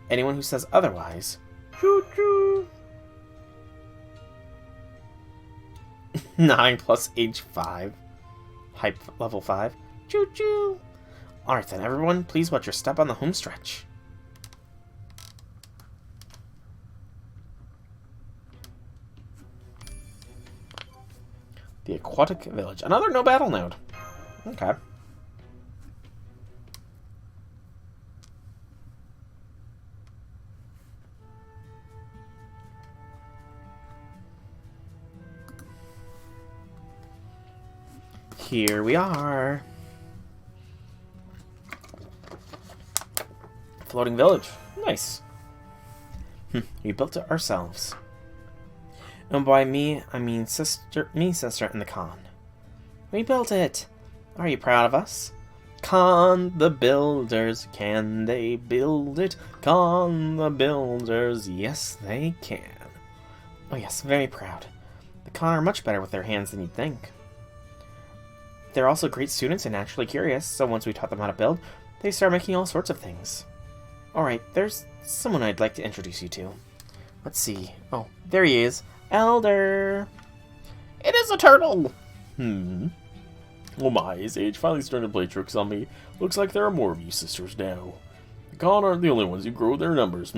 Anyone who says otherwise... Choo-choo! 9 plus age 5. Hype level 5. Choo-choo! Alright then, everyone, please watch your step on the home stretch. The Aquatic Village. Another no battle node. Okay. Here we are. Floating village. Nice. We built it ourselves. And by me, I mean sister, and the Khan. We built it. Are you proud of us? Khan the builders, can they build it? Khan the builders, yes they can. Oh yes, very proud. The Khan are much better with their hands than you'd think. They're also great students and naturally curious, so once we taught them how to build, they start making all sorts of things. Alright, there's someone I'd like to introduce you to. Let's see. Oh, there he is. Elder! It is a turtle! Oh my, his age finally starting to play tricks on me. Looks like there are more of you sisters now. The Khan aren't the only ones who grow their numbers,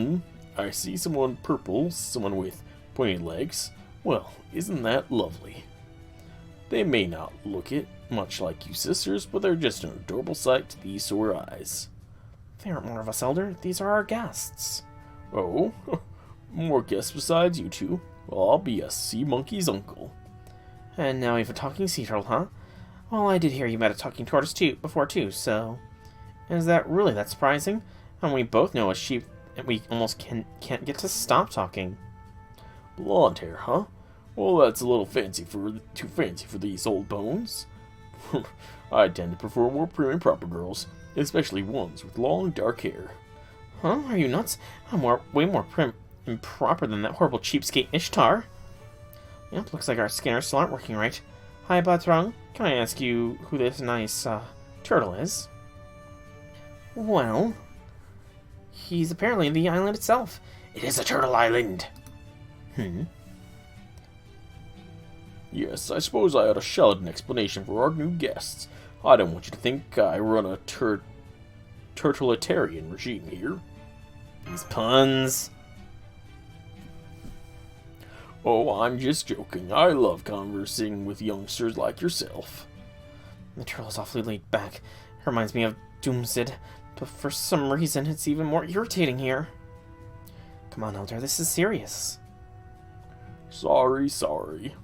I see someone purple, someone with pointed legs. Well, isn't that lovely? They may not look it much like you sisters, but they're just an adorable sight to these sore eyes. There aren't more of us, Elder. These are our guests. Oh? More guests besides you two? Well, I'll be a sea monkey's uncle. And now we have a talking sea turtle, huh? Well, I did hear you met a talking tortoise before too, so... Is that really that surprising? And we both know a sheep and we almost can't get to stop talking. Blonde hair, huh? Well, that's a little too fancy for these old bones. I tend to prefer more prim and proper girls, especially ones with long, dark hair. Huh? Are you nuts? I'm way more prim and proper than that horrible cheapskate Ishtar. Yep, looks like our scanners still aren't working right. Hi, Batrang. Can I ask you who this nice, turtle is? Well, he's apparently the island itself. It is a turtle island. Yes, I suppose I ought to shout an explanation for our new guests. I don't want you to think I run a turtleitarian regime here. These puns. Oh, I'm just joking. I love conversing with youngsters like yourself. The turtle is awfully laid back. It reminds me of Doomsid, but for some reason it's even more irritating here. Come on, Elder, this is serious. Sorry.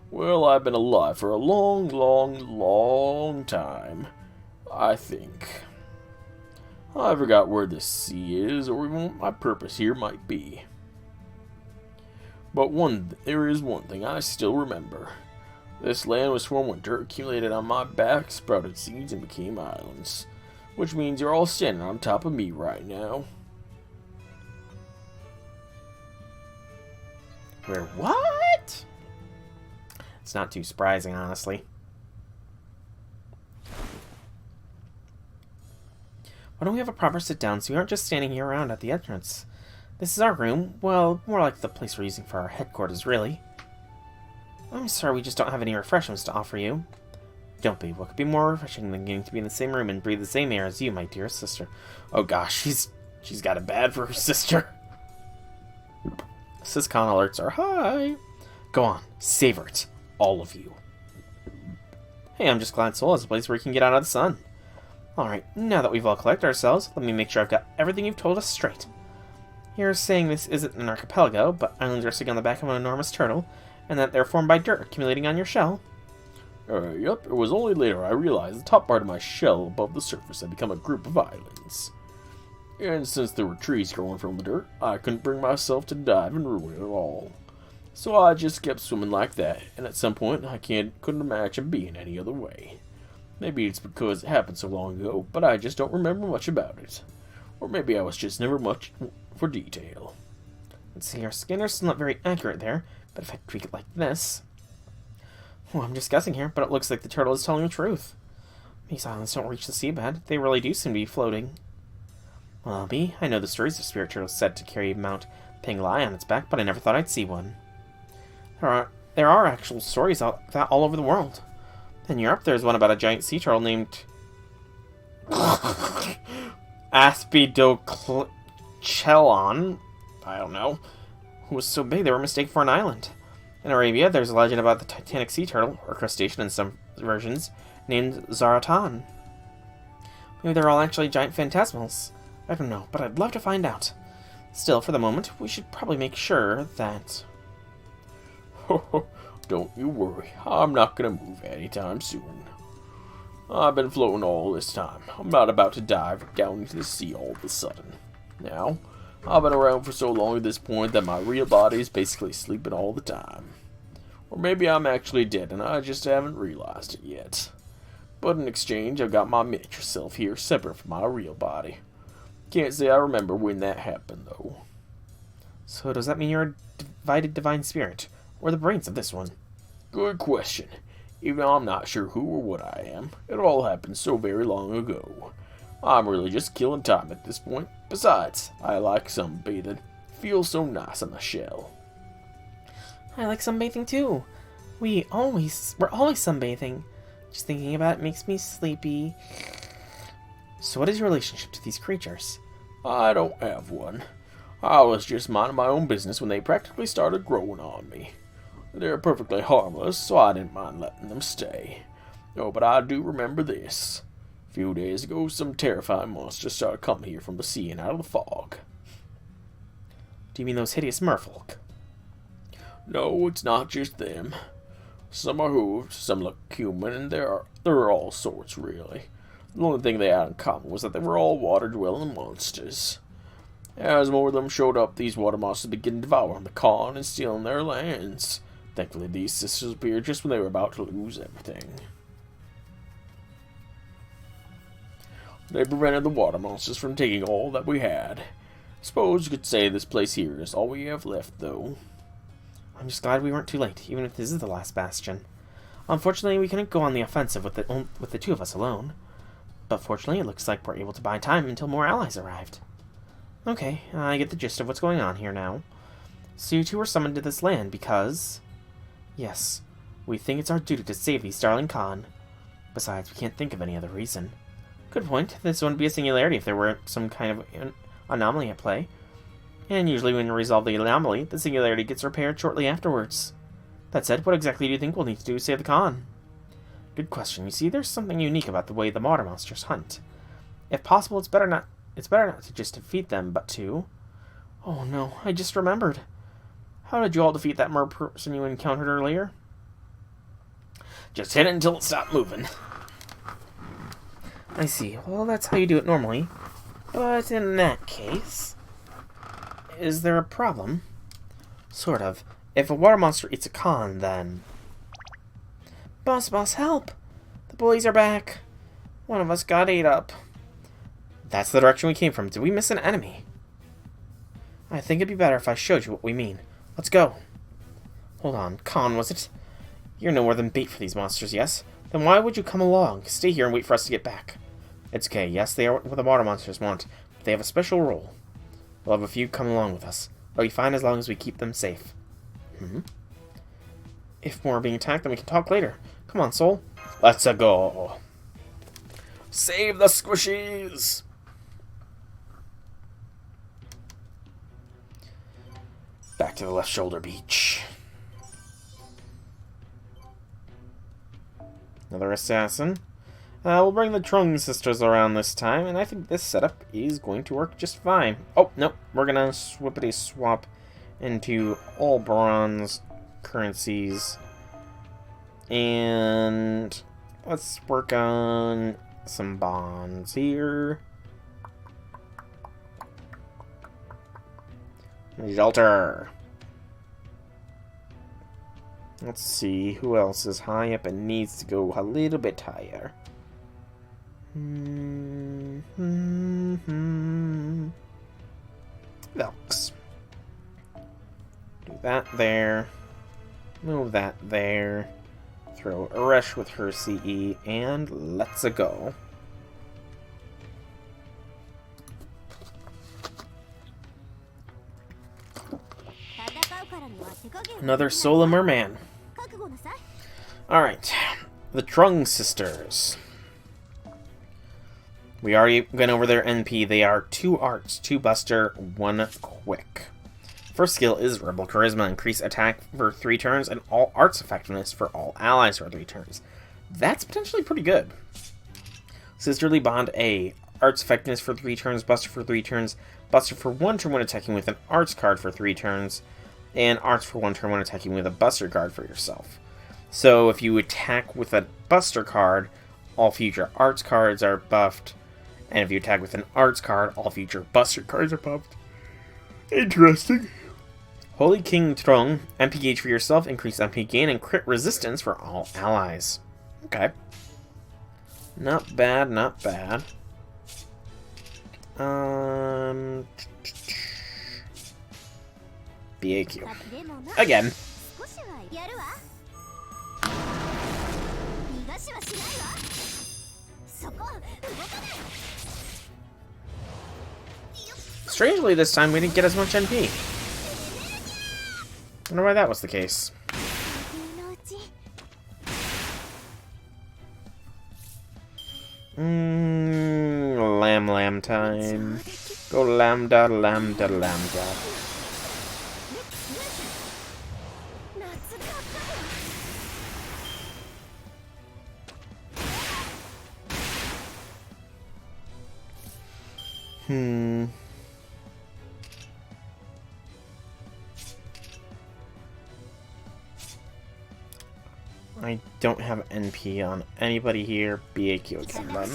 Well, I've been alive for a long time, I think. I forgot where this sea is, or even what my purpose here might be. But there is one thing I still remember. This land was for winter, accumulated on my back, sprouted seeds, and became islands. which means you're all standing on top of me right now. We're what? It's not too surprising, honestly. Why don't we have a proper sit-down so we aren't just standing here around at the entrance? This is our room. Well, more like the place we're using for our headquarters, really. I'm sorry we just don't have any refreshments to offer you. Don't be. What could be more refreshing than getting to be in the same room and breathe the same air as you, my dear sister? Oh gosh, she's got it bad for her sister. Syscon alerts are high. Go on, savor it. All of you. Hey, I'm just glad Seoul has a place where we can get out of the sun. Alright, now that we've all collected ourselves, let me make sure I've got everything you've told us straight. You're saying this isn't an archipelago, but islands resting on the back of an enormous turtle, and that they're formed by dirt accumulating on your shell? Yep, it was only later I realized the top part of my shell above the surface had become a group of islands. And since there were trees growing from the dirt, I couldn't bring myself to dive and ruin it all. So I just kept swimming like that, and at some point I couldn't imagine being any other way. Maybe it's because it happened so long ago, but I just don't remember much about it. Or maybe I was just never much for detail. Let's see, our scanner's still not very accurate there, but if I tweak it like this... Well, I'm just guessing here, but it looks like the turtle is telling the truth. These islands don't reach the seabed. They really do seem to be floating. Well, I know the stories of spirit turtles said to carry Mount Penglai on its back, but I never thought I'd see one. There are actual stories of that all over the world. In Europe, there's one about a giant sea turtle named Aspidochelon, I don't know, who was so big they were mistaken for an island. In Arabia, there's a legend about the Titanic sea turtle, or crustacean in some versions, named Zaratan. Maybe they're all actually giant phantasmals. I don't know, but I'd love to find out. Still, for the moment, we should probably make sure that... Don't you worry, I'm not gonna move anytime soon. I've been floating all this time. I'm not about to dive down into the sea all of a sudden. Now, I've been around for so long at this point that my real body is basically sleeping all the time. Or maybe I'm actually dead and I just haven't realized it yet. But in exchange, I've got my miniature self here separate from my real body. Can't say I remember when that happened, though. So does that mean you're a divided divine spirit? Or the brains of this one? Good question. Even though I'm not sure who or what I am, it all happened so very long ago. I'm really just killing time at this point. Besides, I like sunbathing. Feels so nice on the shell. I like sunbathing too. We're always sunbathing. Just thinking about it makes me sleepy. So what is your relationship to these creatures? I don't have one. I was just minding my own business when they practically started growing on me. They're perfectly harmless, so I didn't mind letting them stay. Oh, but I do remember this. A few days ago, some terrifying monsters started coming here from the sea and out of the fog. Do you mean those hideous merfolk? No, it's not just them. Some are hooved, some look human, and there are all sorts, really. The only thing they had in common was that they were all water-dwelling monsters. As more of them showed up, these water monsters began devouring the Khan and stealing their lands. Thankfully, these sisters appeared just when they were about to lose everything. They prevented the water monsters from taking all that we had. Suppose you could say this place here is all we have left, though. I'm just glad we weren't too late, even if this is the last bastion. Unfortunately, we couldn't go on the offensive with the two of us alone. But fortunately, it looks like we're able to buy time until more allies arrived. Okay, I get the gist of what's going on here now. So you two were summoned to this land because... Yes, we think it's our duty to save these darling Khan. Besides, we can't think of any other reason. Good point. This wouldn't be a singularity if there were some kind of anomaly at play. And usually when you resolve the anomaly, the singularity gets repaired shortly afterwards. That said, what exactly do you think we'll need to do to save the Khan? Good question. You see, there's something unique about the way the water monsters hunt. If possible, it's better not to just defeat them, but to... Oh no, I just remembered. How did you all defeat that mer person you encountered earlier? Just hit it until it stopped moving. I see. Well, that's how you do it normally. But in that case... Is there a problem? Sort of. If a water monster eats a Khan, then... Boss, help! The bullies are back. One of us got ate up. That's the direction we came from. Did we miss an enemy? I think it'd be better if I showed you what we mean. Let's go. Hold on. Khan, was it? You're no more than bait for these monsters, yes? Then why would you come along? Stay here and wait for us to get back. It's okay. Yes, they are what the water monsters want, but they have a special role. We'll have a few come along with us. They'll be fine as long as we keep them safe. If more are being attacked, then we can talk later. Come on, Soul. Let's go. Save the squishies! Back to the left shoulder beach. Another assassin. We'll bring the Trung sisters around this time, and I think this setup is going to work just fine. Oh, nope. We're going to swippity swap into all bronze currencies. And let's work on some bonds here. Shelter. Let's see who else is high up and needs to go a little bit higher. Velks. Do that there. Move that there. Throw Aresh with her CE, and let's go. Another Solar Merman. Alright. The Trung sisters. We already went over their NP. They are 2 arts, 2 buster, 1 quick. First skill is Rebel Charisma. Increase attack for 3 turns and all arts effectiveness for all allies for 3 turns. That's potentially pretty good. Sisterly Bond A. Arts effectiveness for 3 turns, buster for 3 turns, buster for 1 turn when attacking with an arts card for 3 turns, and arts for 1 turn when attacking with a buster card for yourself. So if you attack with a buster card, all future arts cards are buffed, and if you attack with an arts card, all future buster cards are buffed. Interesting. Holy King Trung, MP gauge for yourself, increase MP gain, and crit resistance for all allies. Okay. Not bad, not bad. BAQ. Again. Strangely, this time we didn't get as much NP. Wonder why that was the case. Lamb time. Go lambda, lambda, lambda. I don't have NP on anybody here. BAQ again, then.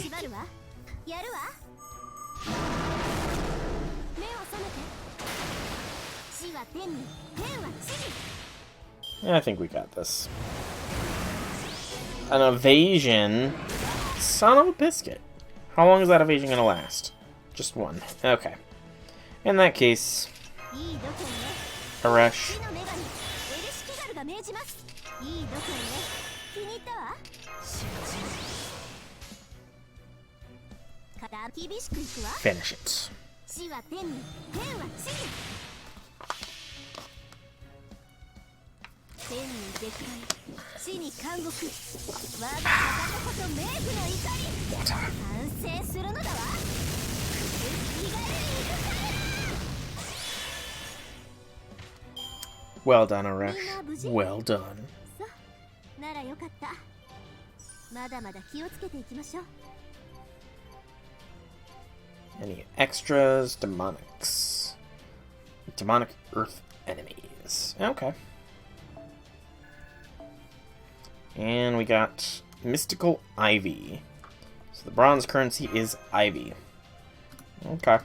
Yeah, I think we got this. An evasion? Son of a biscuit. How long is that evasion gonna last? Just 1. Okay. In that case, Aresh. Finish it. Well done, Aresh. Well done. Any extras? Demonics. Demonic Earth enemies. Okay. And we got Mystical Ivy. So the bronze currency is Ivy. Okay.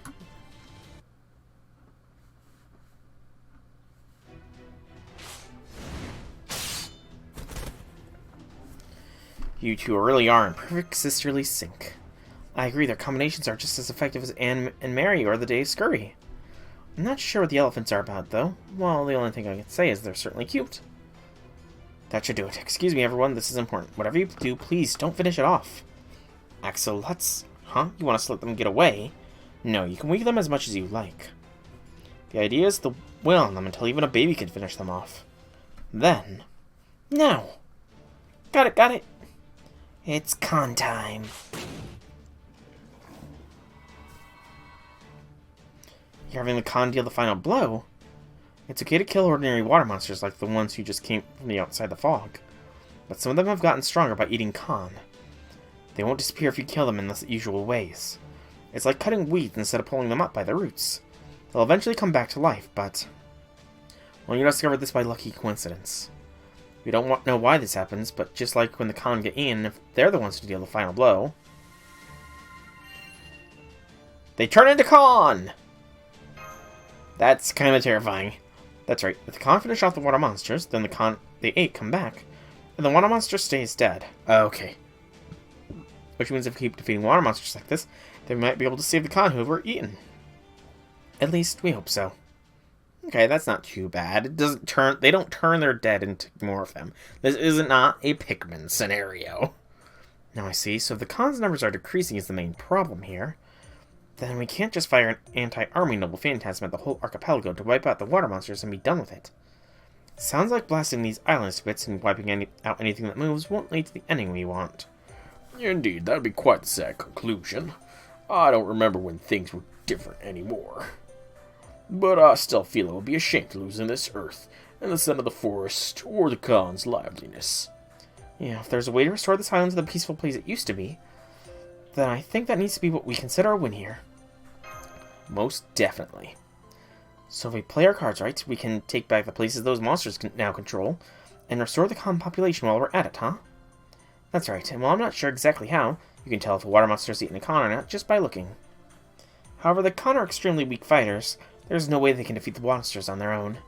You two really are in perfect sisterly sync. I agree, their combinations are just as effective as Anne and Mary or the Day Scurry. I'm not sure what the elephants are about, though. Well, the only thing I can say is they're certainly cute. That should do it. Excuse me, everyone, this is important. Whatever you do, please don't finish it off. Axolotls? Huh? You want us to let them get away? No, you can weaken them as much as you like. The idea is to wail on them until even a baby can finish them off. Then... Now! Got it, got it! It's con time. You're having the con deal the final blow? It's okay to kill ordinary water monsters like the ones who just came from the outside the fog. But some of them have gotten stronger by eating con. They won't disappear if you kill them in the usual ways. It's like cutting weeds instead of pulling them up by the roots. They'll eventually come back to life, but... Well, you discovered this by lucky coincidence. We don't know why this happens, but just like when the con get in, if they're the ones to deal the final blow... They turn into con! That's kind of terrifying. That's right, if the con finish off the water monsters, then the con they ate come back, and the water monster stays dead. Okay. Which means if we keep defeating water monsters like this, then we might be able to save the con who were eaten. At least, we hope so. Okay, that's not too bad. They don't turn their dead into more of them. This is not a Pikmin scenario. Now I see, so if the con's numbers are decreasing is the main problem here. Then we can't just fire an anti-army noble phantasm at the whole archipelago to wipe out the water monsters and be done with it. Sounds like blasting these islands to bits and wiping out anything that moves won't lead to the ending we want. Indeed, that'd be quite the sad conclusion. I don't remember when things were different anymore. But I still feel it would be a shame to lose in this earth, and the scent of the forest, or the con's liveliness. Yeah, if there's a way to restore this island to the peaceful place it used to be, then I think that needs to be what we consider a win here. Most definitely. So if we play our cards right, we can take back the places those monsters can now control, and restore the con population while we're at it, huh? That's right, and while I'm not sure exactly how, you can tell if a water monster is eating a con or not just by looking. However, the con are extremely weak fighters. There's no way they can defeat the monsters on their own.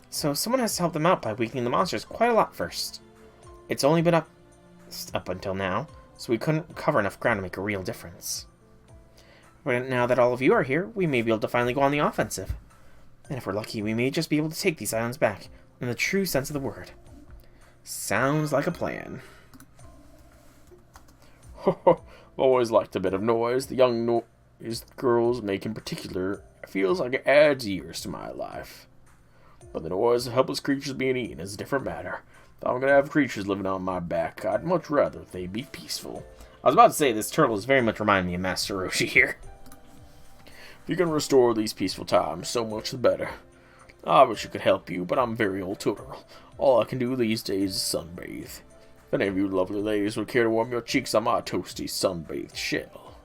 So someone has to help them out by weakening the monsters quite a lot first. It's only been up until now, so we couldn't cover enough ground to make a real difference. But now that all of you are here, we may be able to finally go on the offensive. And if we're lucky, we may just be able to take these islands back, in the true sense of the word. Sounds like a plan. I've always liked a bit of noise. The young noise girls make in particular feels like it adds years to my life. But the noise of helpless creatures being eaten is a different matter. If I'm gonna have creatures living on my back, I'd much rather they be peaceful. I was about to say, this turtle is very much reminding me of Master Roshi here. If you can restore these peaceful times, so much the better. I wish I could help you, but I'm very old turtle. All I can do these days is sunbathe. If any of you lovely ladies would care to warm your cheeks on my toasty sunbathed shell,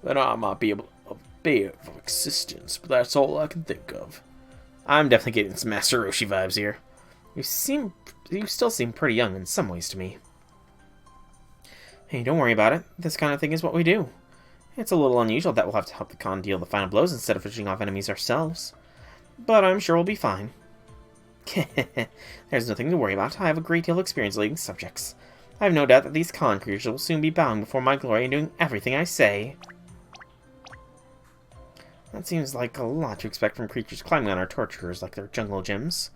then I might be able to bear of existence, but that's all I can think of. I'm definitely getting some Master Roshi vibes here. You still seem pretty young in some ways to me. Hey, don't worry about it. This kind of thing is what we do. It's a little unusual that we'll have to help the con deal the final blows instead of finishing off enemies ourselves. But I'm sure we'll be fine. There's nothing to worry about. I have a great deal of experience leading subjects. I have no doubt that these con creatures will soon be bowing before my glory and doing everything I say. That seems like a lot to expect from creatures climbing on our torturers like they're jungle gyms.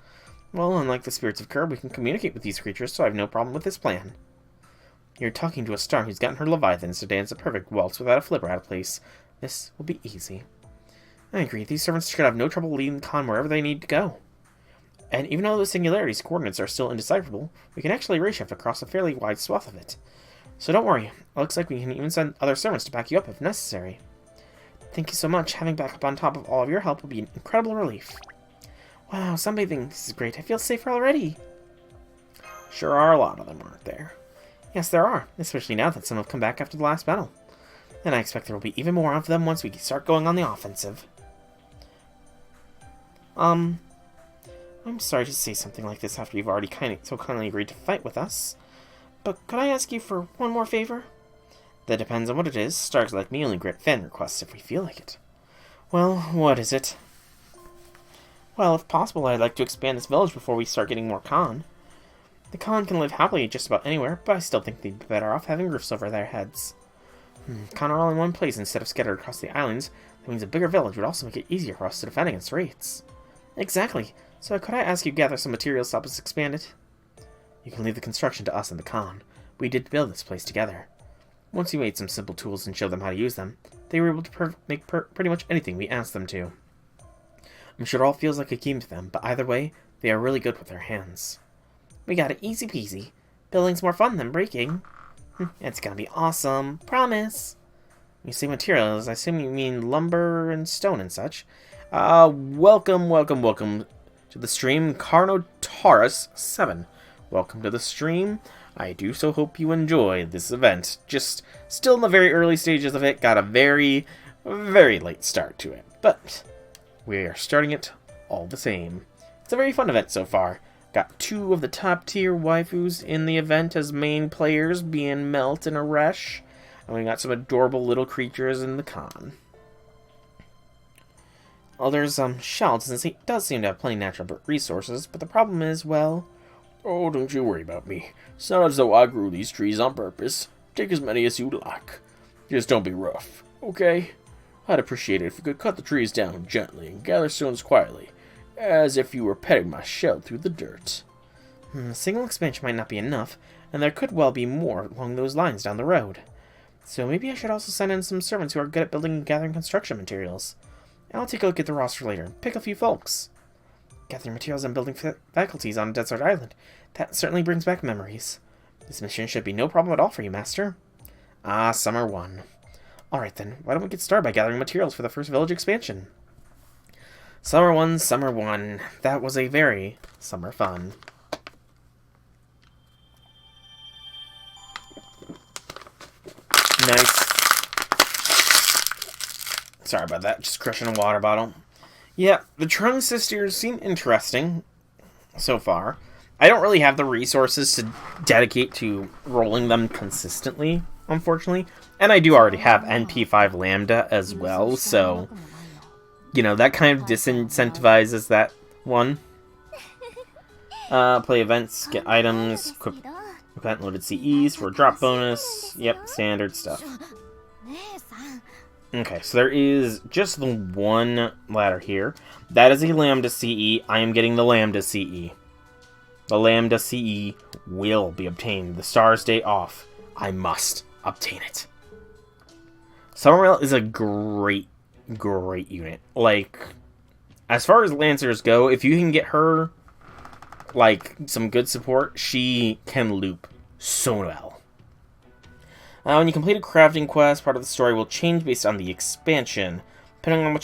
Well, unlike the spirits of Curb, we can communicate with these creatures, so I have no problem with this plan. You're talking to a star who's gotten her leviathans to dance a perfect waltz without a flipper out of place. This will be easy. I agree, these servants should have no trouble leading the con wherever they need to go. And even though the singularity's coordinates are still indecipherable, we can actually ray shift across a fairly wide swath of it. So don't worry, it looks like we can even send other servants to back you up if necessary. Thank you so much. Having backup on top of all of your help will be an incredible relief. Wow, sunbathing, this is great. I feel safer already. Sure are a lot of them, aren't there? Yes, there are, especially now that some have come back after the last battle. And I expect there will be even more of them once we start going on the offensive. I'm sorry to say something like this after you've already so kindly agreed to fight with us. But could I ask you for one more favor? That depends on what it is. Stars like me only grant fan requests if we feel like it. Well, what is it? Well, if possible, I'd like to expand this village before we start getting more con. The con can live happily just about anywhere, but I still think they'd be better off having roofs over their heads. Con are all in one place instead of scattered across the islands. That means a bigger village would also make it easier for us to defend against raids. Exactly. So could I ask you to gather some materials to help us expand it? You can leave the construction to us and the Con. We did build this place together. Once you made some simple tools and showed them how to use them, they were able to make pretty much anything we asked them to. I'm sure it all feels like a game to them, but either way, they are really good with their hands. We got it easy peasy. Building's more fun than breaking. It's gonna be awesome. Promise. When you say materials, I assume you mean lumber and stone and such. Welcome to the stream, Carnotaurus7. Welcome to the stream. I do so hope you enjoy this event. Just still in the very early stages of it. Got a very, very late start to it. But we are starting it all the same. It's a very fun event so far. Got 2 of the top tier waifus in the event as main players, being Melt and Aresh. And we got some adorable little creatures in the Con. Well, there's Sheldon, since he does seem to have plenty of natural resources, but the problem is, well... Oh, don't you worry about me. It's not as though I grew these trees on purpose. Take as many as you like. Just don't be rough, okay? I'd appreciate it if you could cut the trees down gently and gather stones quietly, as if you were petting my shell through the dirt. A single expansion might not be enough, and there could well be more along those lines down the road. So maybe I should also send in some servants who are good at building and gathering construction materials. I'll take a look at the roster later and pick a few folks. Gathering materials and building faculties on a desert island. That certainly brings back memories. This mission should be no problem at all for you, Master. Summer 1. Alright then, why don't we get started by gathering materials for the first village expansion? Summer 1, Summer 1. That was a very summer fun. Nice. Sorry about that, just crushing a water bottle. Yeah, the Trung sisters seem interesting so far. I don't really have the resources to dedicate to rolling them consistently, unfortunately. And I do already have NP5 Lambda as well, so... You know, that kind of disincentivizes that one. Play events, get items, equip event loaded CEs for a drop bonus. Yep, standard stuff. Okay, so there is just the one ladder here. That is a Lambda CE. I am getting the Lambda CE. The Lambda CE will be obtained. The Stars Day off. I must obtain it. Summerrail is a great unit. Like, as far as Lancers go, if you can get her, like, some good support, she can loop so well. When you complete a crafting quest, part of the story will change based on the expansion. Depending on the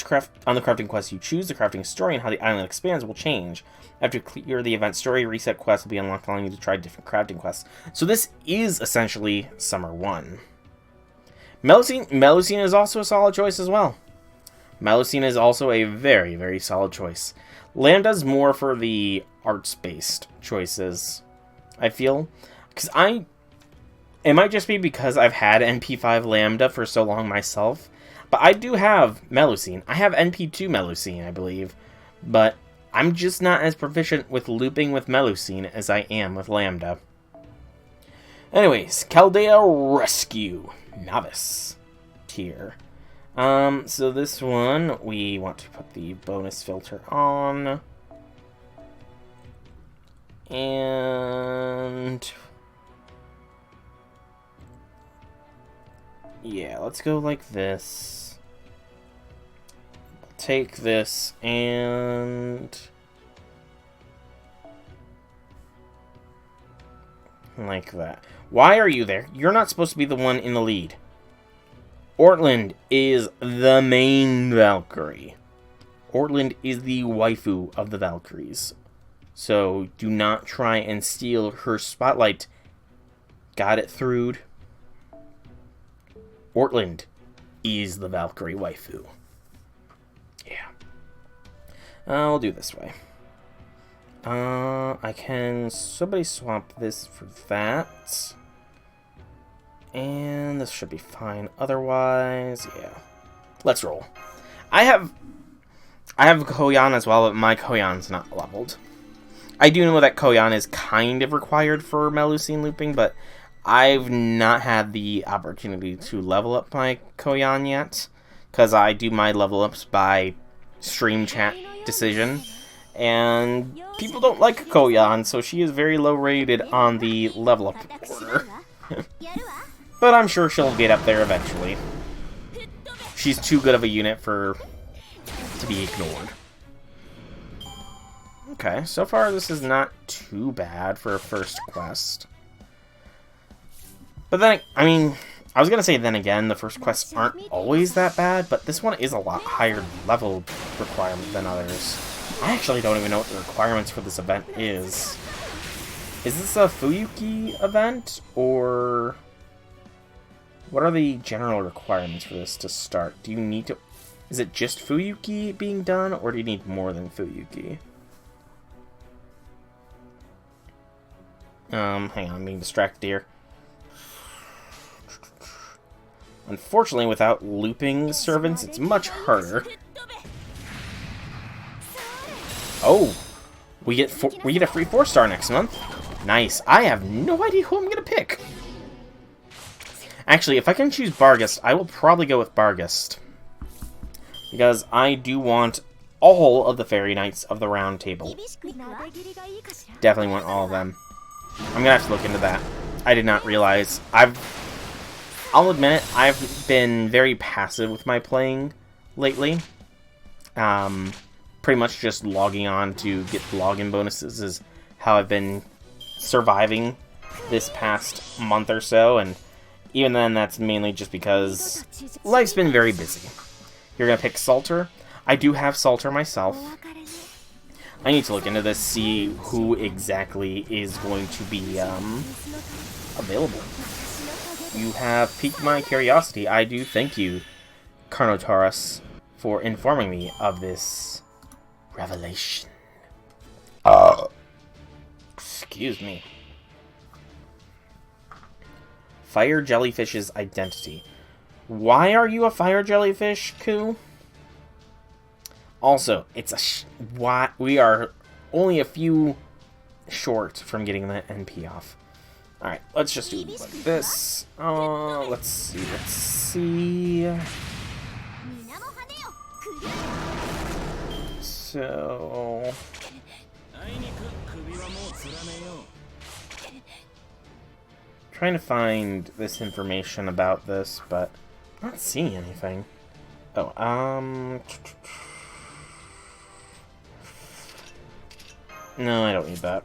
crafting quest you choose, the crafting story and how the island expands will change. After you clear the event story, reset quests will be unlocked, allowing you to try different crafting quests. So this is essentially Summer 1. Melusine is also a solid choice as well. Melusine is also a very, very solid choice. Lambda's more for the arts-based choices, I feel. Because it might just be because I've had NP5 Lambda for so long myself. But I do have Melusine. I have NP2 Melusine, I believe. But I'm just not as proficient with looping with Melusine as I am with Lambda. Anyways, Chaldea Rescue. Novice tier. So this one, we want to put the bonus filter on. And... yeah, let's go like this. Take this and... like that. Why are you there? You're not supposed to be the one in the lead. Ortland is the main Valkyrie. Ortland is the waifu of the Valkyries. So do not try and steal her spotlight. Got it, Thrude? Ortland is the Valkyrie waifu. Yeah. I'll do this way. I can... somebody swap this for that. And this should be fine. Otherwise, yeah. Let's roll. I have Koyan as well, but my Koyan's not leveled. I do know that Koyan is kind of required for Melusine looping, but I've not had the opportunity to level up my Koyan yet, because I do my level ups by stream chat decision, and people don't like Koyan, so she is very low rated on the level up order. But I'm sure she'll get up there eventually. She's too good of a unit to be ignored. Okay, so far this is not too bad for a first quest. But then, I mean, I was gonna say then again, the first quests aren't always that bad, but this one is a lot higher level requirement than others. I actually don't even know what the requirements for this event is. Is this a Fuyuki event, or what are the general requirements for this to start? Do you need to... Is it just Fuyuki being done, or do you need more than Fuyuki? Hang on, I'm being distracted here. Unfortunately, without looping servants, it's much harder. Oh! We get a free 4-star next month. Nice. I have no idea who I'm gonna pick. Actually, if I can choose Barghest, I will probably go with Barghest. Because I do want all of the Fairy Knights of the Round Table. Definitely want all of them. I'm gonna have to look into that. I did not realize. I'll admit it, I've been very passive with my playing lately. Pretty much just logging on to get login bonuses is how I've been surviving this past month or so, and even then that's mainly just because life's been very busy. You're gonna pick Salter. I do have Salter myself. I need to look into this, see who exactly is going to be available. You have piqued my curiosity. I do thank you, Carnotaurus, for informing me of this revelation. Excuse me. Fire jellyfish's identity. Why are you a fire jellyfish, Ku? Also, it's why we are only a few short from getting the NP off. Alright, let's just do it like this. Let's see. So... trying to find this information about this, but I'm not seeing anything. Oh, no, I don't need that.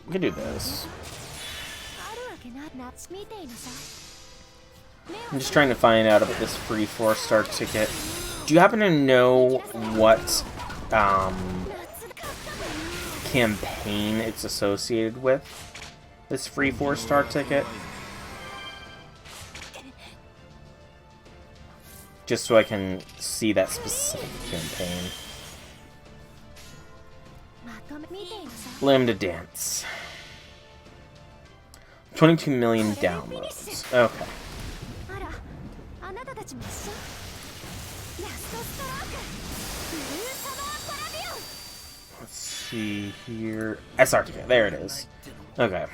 We can do this. I'm just trying to find out about this free 4-star ticket. Do you happen to know what campaign it's associated with? This free 4-star ticket? Just so I can see that specific campaign. Lambda Dance. 22 million downloads. Okay. Let's see here. SR ticket. There it is. Okay.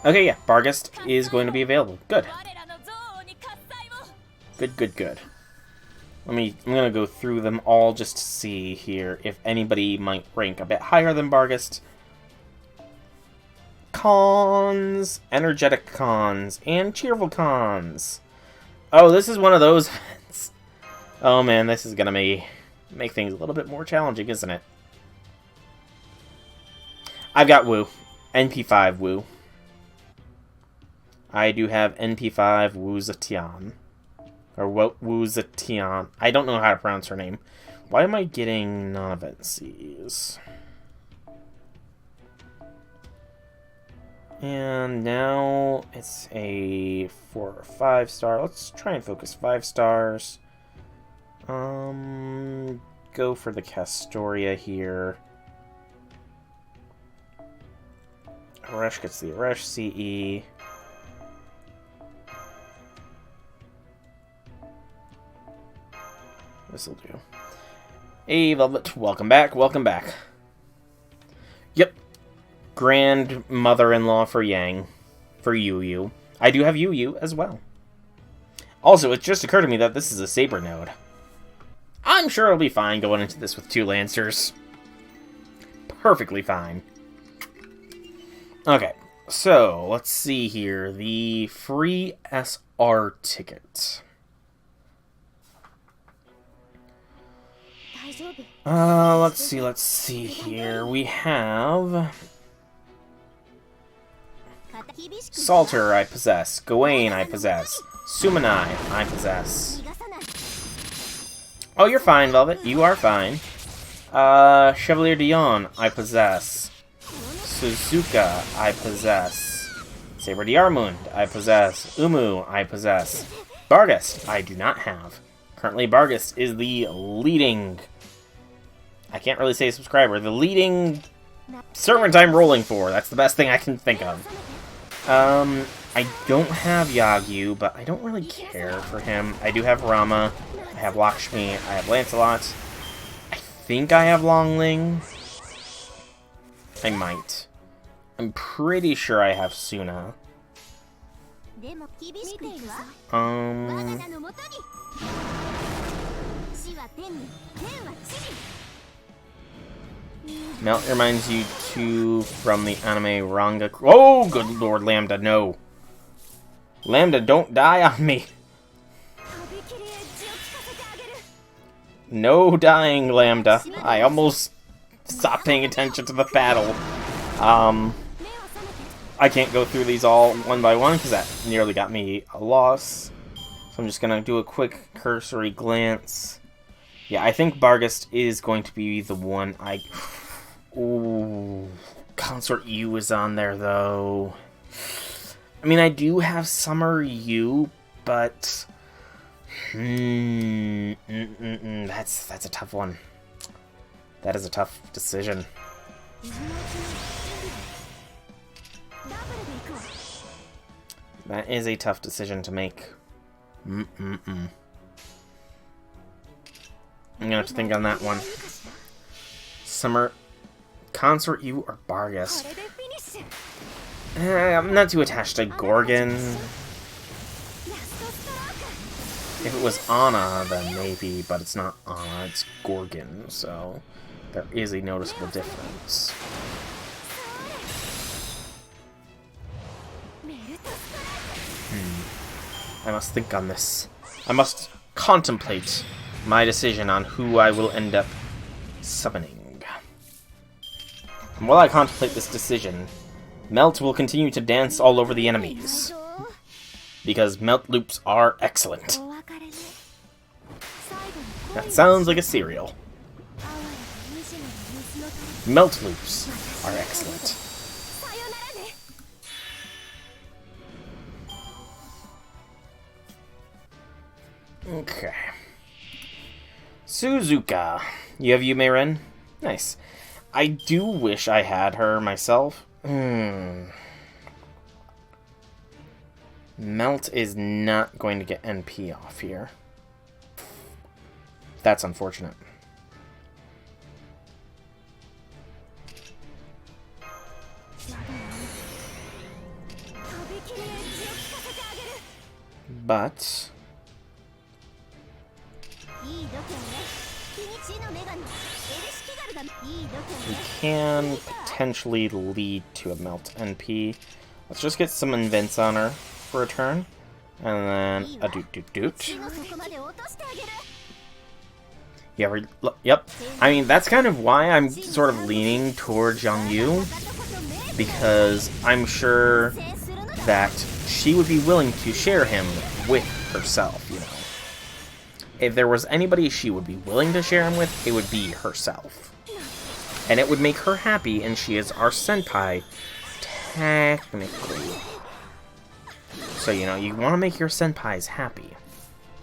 Okay, yeah. Barghest is going to be available. Good. Good. I'm gonna go through them all just to see here if anybody might rank a bit higher than Barghest. Cons, energetic cons, and cheerful cons. Oh, this is one of those events. Oh man, this is gonna make things a little bit more challenging, isn't it? I've got Wu. NP5 Wu. I do have NP5 Wu Zetian. Or Wu Zetian. I don't know how to pronounce her name. Why am I getting non-event Cs? And now it's a 4 or 5 star. Let's try and focus 5 stars. Go for the Castoria here. Aresh gets the Aresh CE. This'll do. Hey, Velvet. Welcome back. Welcome back. Yep. Grandmother-in-law for Yang. For Yu. I do have Yu as well. Also, it just occurred to me that this is a Saber node. I'm sure it'll be fine going into this with 2 Lancers. Perfectly fine. Okay, so let's see here. The free SR ticket. Let's see here. We have Salter, I possess. Gawain, I possess. Sumanai, I possess. Oh, you're fine, Velvet. You are fine. Chevalier Dion, I possess. Suzuka, I possess. Saber Diarmund, I possess. Umu, I possess. Barghest, I do not have. Currently, Barghest is the leading... I can't really say subscriber. The leading servant I'm rolling for. That's the best thing I can think of. I don't have Yagyu, but I don't really care for him. I do have Rama. I have Lakshmi. I have Lancelot. I think I have Longling. I might. I'm pretty sure I have Suna. Melt reminds you to from the anime Ranga. Oh, good lord, Lambda, no. Lambda, don't die on me. No dying, Lambda. I almost stopped paying attention to the battle. I can't go through these all one by one because that nearly got me a loss. So I'm just going to do a quick cursory glance. Yeah, I think Barghest is going to be the one I... Ooh, Consort Yu is on there, though. I mean, I do have Summer Yu, but... That's a tough one. That is a tough decision. That is a tough decision to make. I'm gonna have to think on that one. Summer... Consort Yu or Barghest? I'm not too attached to Gorgon. If it was Anna, then maybe, but it's not Anna, it's Gorgon, so there is a noticeable difference. I must think on this. I must contemplate my decision on who I will end up summoning. And while I contemplate this decision, Melt will continue to dance all over the enemies. Because Melt loops are excellent. That sounds like a cereal. Melt loops are excellent. Okay. Suzuka. You have Yume Ren? Nice. I do wish I had her myself. Melt is not going to get NP off here. That's unfortunate. But... we can potentially lead to a Melt NP. Let's just get some invents on her for a turn. And then a doot. Yeah, yep. I mean, that's kind of why I'm sort of leaning towards Yu, because I'm sure that she would be willing to share him with herself, you know. If there was anybody she would be willing to share him with, it would be herself. And it would make her happy, and she is our senpai, technically. So, you know, you want to make your senpais happy.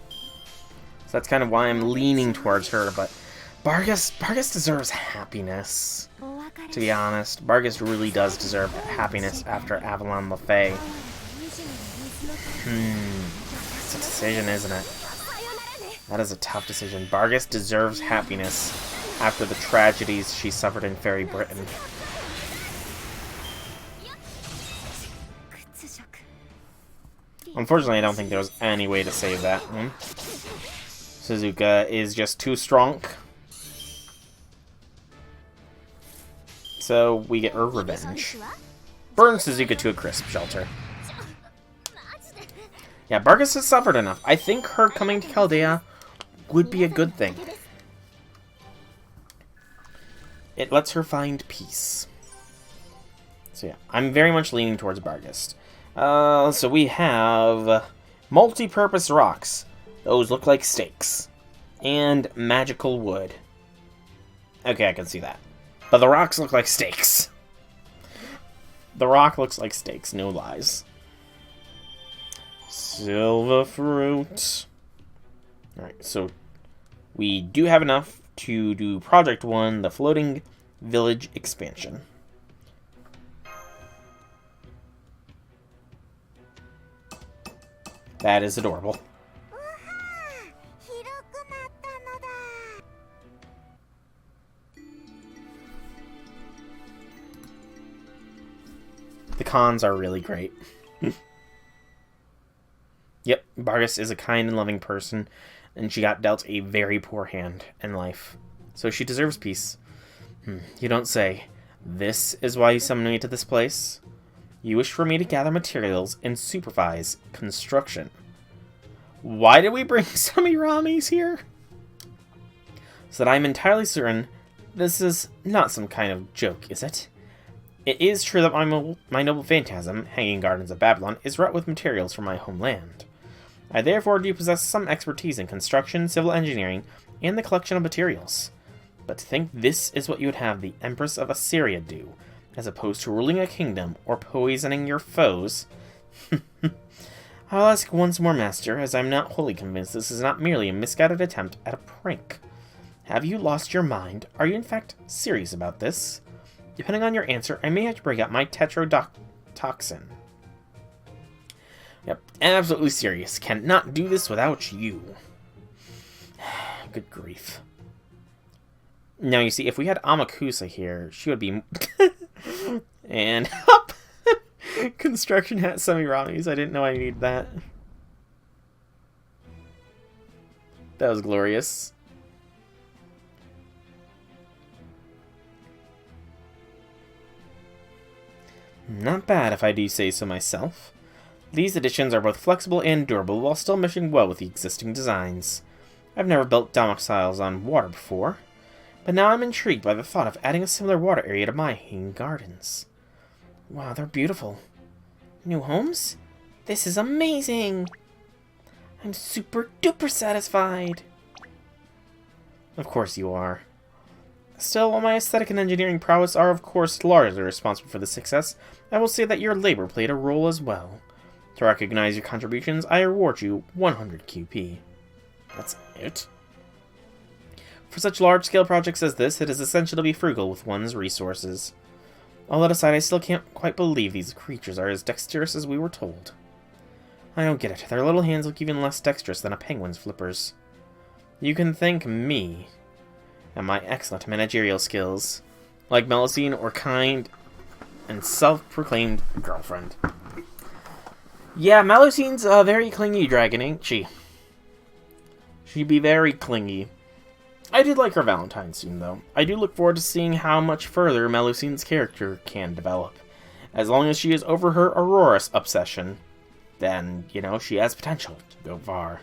So that's kind of why I'm leaning towards her, but Barghest deserves happiness, to be honest. Barghest really does deserve happiness after Avalon LaFay. It's a decision, isn't it? That is a tough decision. Barghest deserves happiness after the tragedies she suffered in Fairy Britain. Unfortunately, I don't think there was any way to save that one. Suzuka is just too strong. So we get her revenge. Burn Suzuka to a crisp, Shelter. Yeah, Bargus has suffered enough. I think her coming to Chaldea would be a good thing. It lets her find peace. So yeah, I'm very much leaning towards Bargus. So we have multi-purpose rocks. Those look like stakes. And magical wood. Okay, I can see that. But the rocks look like stakes. The rock looks like stakes, no lies. Silver fruit. Alright, so we do have enough to do Project 1, the Floating Village Expansion. That is adorable. The cons are really great. Yep, Bargus is a kind and loving person, and she got dealt a very poor hand in life. So she deserves peace. You don't say. This is why you summoned me to this place? You wish for me to gather materials and supervise construction. Why did we bring Samiramis here? So that I'm entirely certain this is not some kind of joke, is it? It is true that my noble phantasm, Hanging Gardens of Babylon, is wrought with materials from my homeland. I therefore do possess some expertise in construction, civil engineering, and the collection of materials. But to think this is what you would have the Empress of Assyria do, as opposed to ruling a kingdom or poisoning your foes. I'll ask once more, Master, as I'm not wholly convinced this is not merely a misguided attempt at a prank. Have you lost your mind? Are you in fact serious about this? Depending on your answer, I may have to break out my tetrodotoxin. Yep, absolutely serious. Cannot do this without you. Good grief. Now, you see, if we had Amakusa here, she would be... and up! Construction hat Semiramis. I didn't know I needed that. That was glorious. Not bad, if I do say so myself. These additions are both flexible and durable, while still meshing well with the existing designs. I've never built domiciles on water before, but now I'm intrigued by the thought of adding a similar water area to my Hanging Gardens. Wow, they're beautiful. New homes? This is amazing! I'm super duper satisfied! Of course you are. Still, while my aesthetic and engineering prowess are of course largely responsible for the success, I will say that your labor played a role as well. To recognize your contributions, I reward you 100 QP. That's it. For such large-scale projects as this, it is essential to be frugal with one's resources. All that aside, I still can't quite believe these creatures are as dexterous as we were told. I don't get it. Their little hands look even less dexterous than a penguin's flippers. You can thank me and my excellent managerial skills, like Melusine or kind and self-proclaimed girlfriend. Yeah, Melusine's a very clingy dragon, ain't she? She'd be very clingy. I did like her Valentine scene, though. I do look forward to seeing how much further Melusine's character can develop. As long as she is over her Aurora's obsession, then, you know, she has potential to go far.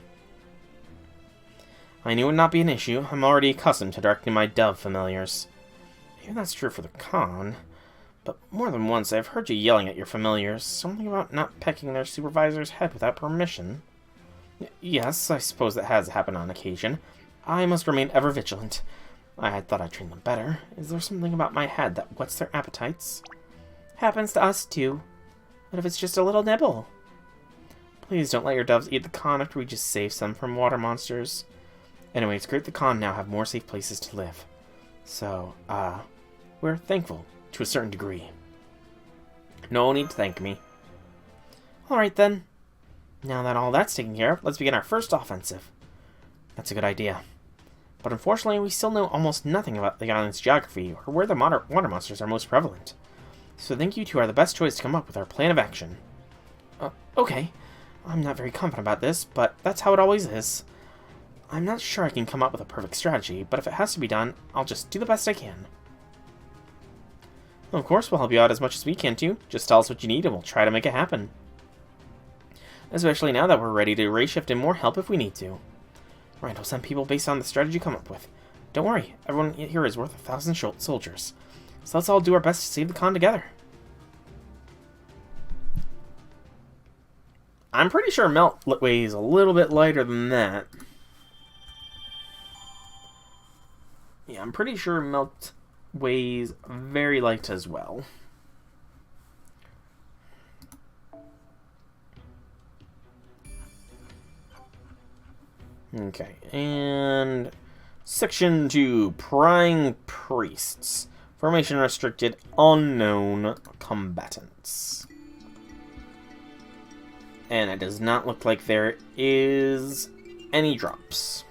I knew it would not be an issue. I'm already accustomed to directing my dove familiars. Maybe that's true for the con, but more than once I've heard you yelling at your familiars. Something about not pecking their supervisor's head without permission. Yes, I suppose that has happened on occasion. I must remain ever vigilant. I had thought I'd train them better. Is there something about my head that whets their appetites? Happens to us, too. What if it's just a little nibble? Please don't let your doves eat the con after we just save some from water monsters. Anyway, it's great the con now have more safe places to live. So, we're thankful, to a certain degree. No need to thank me. Alright then. Now that all that's taken care of, let's begin our first offensive. That's a good idea. But unfortunately, we still know almost nothing about the island's geography, or where the water monsters are most prevalent. So I think you two are the best choice to come up with our plan of action. Okay. I'm not very confident about this, but that's how it always is. I'm not sure I can come up with a perfect strategy, but if it has to be done, I'll just do the best I can. Of course, we'll help you out as much as we can too. Just tell us what you need and we'll try to make it happen. Especially now that we're ready to race shift in more help if we need to. Right, we'll send people based on the strategy you come up with. Don't worry, everyone here is worth 1,000 soldiers. So let's all do our best to save the Khan together. I'm pretty sure Melt weighs a little bit lighter than that. Yeah, I'm pretty sure Melt weighs very light as well. Okay, and Section 2, Prying Priests. Formation restricted, unknown combatants. And it does not look like there is any drops.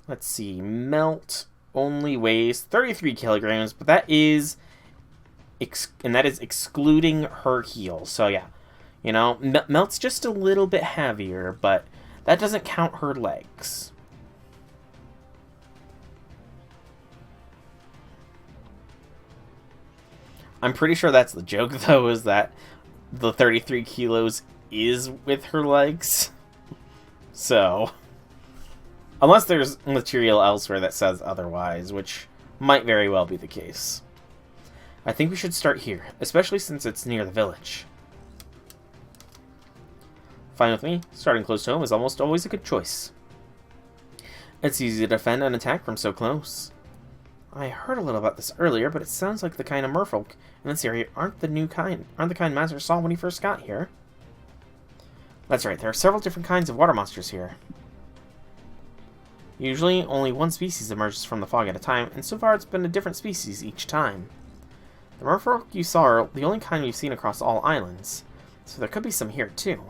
Let's see, Melt only weighs 33 kilograms, but that is excluding her heal. So yeah, you know, Melt's just a little bit heavier, but that doesn't count her legs. I'm pretty sure that's the joke, though, is that the 33 kilos is with her legs. So, unless there's material elsewhere that says otherwise, which might very well be the case. I think we should start here, especially since it's near the village. Fine with me, starting close to home is almost always a good choice. It's easy to defend and attack from so close. I heard a little about this earlier, but it sounds like the kind of merfolk in this area aren't the kind Master saw when he first got here. That's right, there are several different kinds of water monsters here. Usually, only one species emerges from the fog at a time, and so far it's been a different species each time. The merfolk you saw are the only kind we've seen across all islands, so there could be some here too.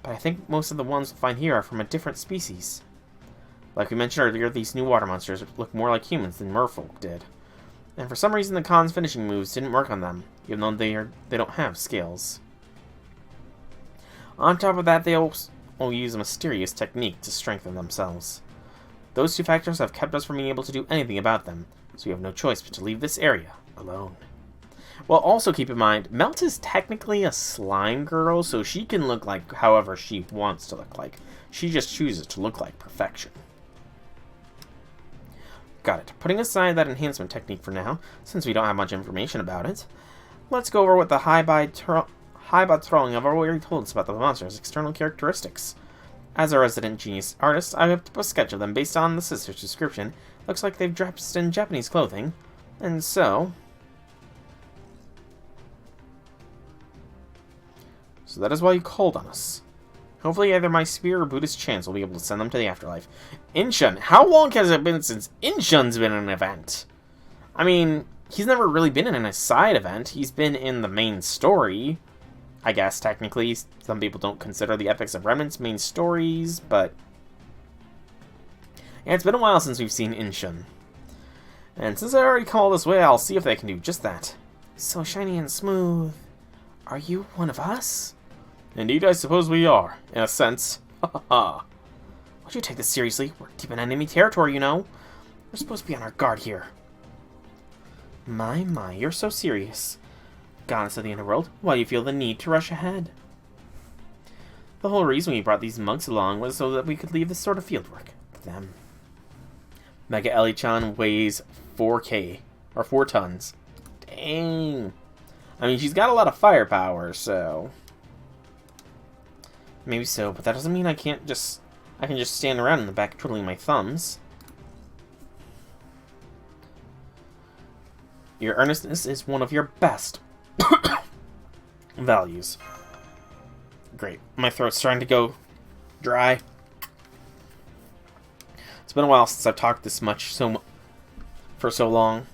But I think most of the ones we'll find here are from a different species. Like we mentioned earlier, these new water monsters look more like humans than merfolk did. And for some reason the Khan's finishing moves didn't work on them, even though they don't have scales. On top of that, they also use a mysterious technique to strengthen themselves. Those two factors have kept us from being able to do anything about them, so we have no choice but to leave this area alone. Well, also keep in mind, Melt is technically a slime girl, so she can look like however she wants to look like. She just chooses to look like perfection. Got it. Putting aside that enhancement technique for now, since we don't have much information about it, let's go over what the High-Bot Trolling have already told us about the monster's external characteristics. As a resident genius artist, I whipped up a sketch of them based on the sister's description. Looks like they've dressed in Japanese clothing, and so that is why you called on us. Hopefully either my spear or Buddhist chants will be able to send them to the afterlife. Inshun. How long has it been since Inshun's been in an event? I mean, he's never really been in a side event. He's been in the main story. I guess, technically. Some people don't consider the Epics of Remnants main stories, but yeah, it's been a while since we've seen Inshun. And since I already come all this way, I'll see if they can do just that. So shiny and smooth. Are you one of us? Indeed, I suppose we are, in a sense. Ha ha ha. Would you take this seriously? We're deep in enemy territory, you know. We're supposed to be on our guard here. My, you're so serious. Goddess of the Underworld, why do you feel the need to rush ahead? The whole reason we brought these monks along was so that we could leave this sort of fieldwork to them. Mega Ellie-chan weighs 4K, or 4 tons. Dang. I mean, she's got a lot of firepower, so maybe so, but that doesn't mean I can just stand around in the back twiddling my thumbs. Your earnestness is one of your best values. Great. My throat's starting to go dry. It's been a while since I've talked this much for so long.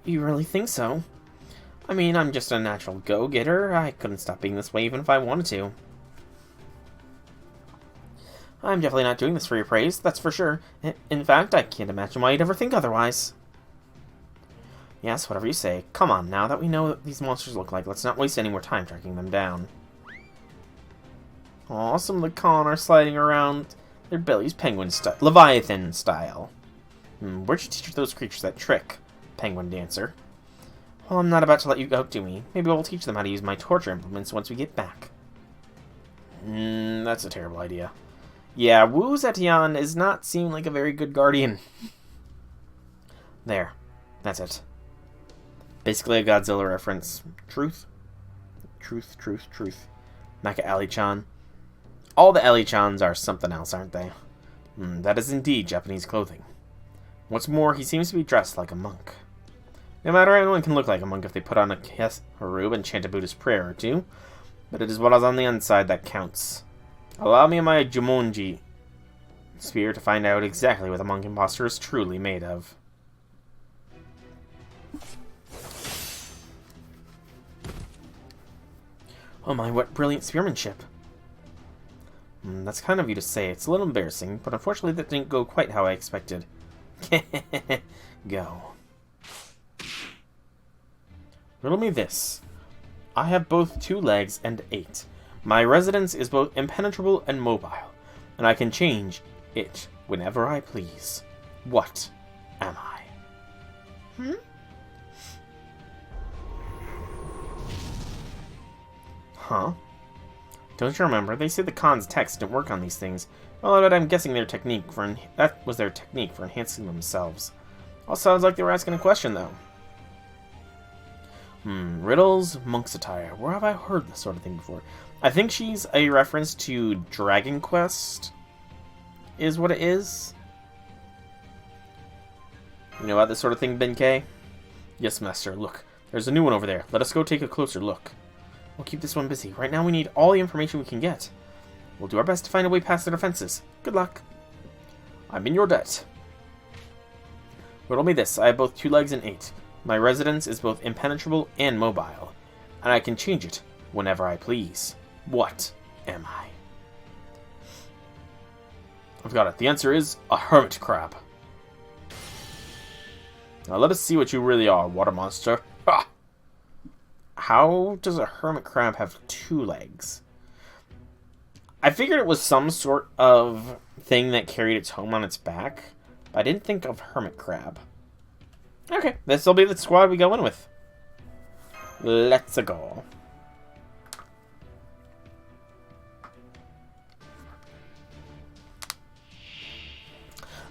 You really think so? I mean, I'm just a natural go-getter. I couldn't stop being this way even if I wanted to. I'm definitely not doing this for your praise, that's for sure. In fact, I can't imagine why you'd ever think otherwise. Yes, whatever you say. Come on, now that we know what these monsters look like, let's not waste any more time tracking them down. Aw, some of the con are sliding around their bellies Leviathan style. Where'd you teach those creatures that trick, penguin dancer? Well, I'm not about to let you outdo me. Maybe I'll teach them how to use my torture implements once we get back. That's a terrible idea. Yeah, Wu Zetian is not seeming like a very good guardian. There. That's it. Basically a Godzilla reference. Truth? Truth, truth, truth. Mecha Ali-chan. All the Ali-chans are something else, aren't they? That is indeed Japanese clothing. What's more, he seems to be dressed like a monk. No matter, anyone can look like a monk if they put on a robe and chant a Buddhist prayer or two. But it is what is on the inside that counts. Allow me my Jumonji spear to find out exactly what the monk imposter is truly made of. Oh my, what brilliant spearmanship. That's kind of you to say. It's a little embarrassing, but unfortunately that didn't go quite how I expected. Go. Riddle me this. I have both 2 legs and 8. My residence is both impenetrable and mobile, and I can change it whenever I please. What am I? Huh? Don't you remember? They say the Khan's text didn't work on these things. Well, but I'm guessing that was their technique for enhancing themselves. All sounds like they were asking a question, though. Riddles, monk's attire. Where have I heard this sort of thing before? I think she's a reference to Dragon Quest, is what it is. You know about this sort of thing, Benkei? Yes, master. Look, there's a new one over there. Let us go take a closer look. We'll keep this one busy. Right now we need all the information we can get. We'll do our best to find a way past their defenses. Good luck. I'm in your debt. Riddle me this. I have both 2 legs and 8. My residence is both impenetrable and mobile, and I can change it whenever I please. What am I? I've got it. The answer is a hermit crab. Now let us see what you really are, water monster. Ha! How does a hermit crab have 2 legs? I figured it was some sort of thing that carried its home on its back, but I didn't think of hermit crab. Okay, this will be the squad we go in with. Let's go.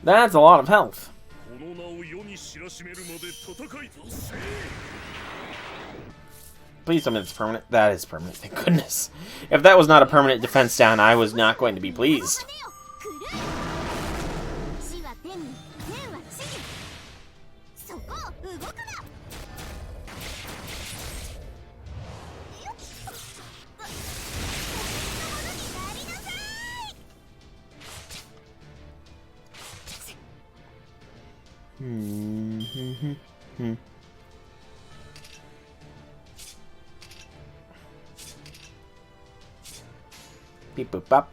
That's a lot of health. Please tell me it's permanent. That is permanent, thank goodness. If that was not a permanent defense down, I was not going to be pleased. Beep boop bop.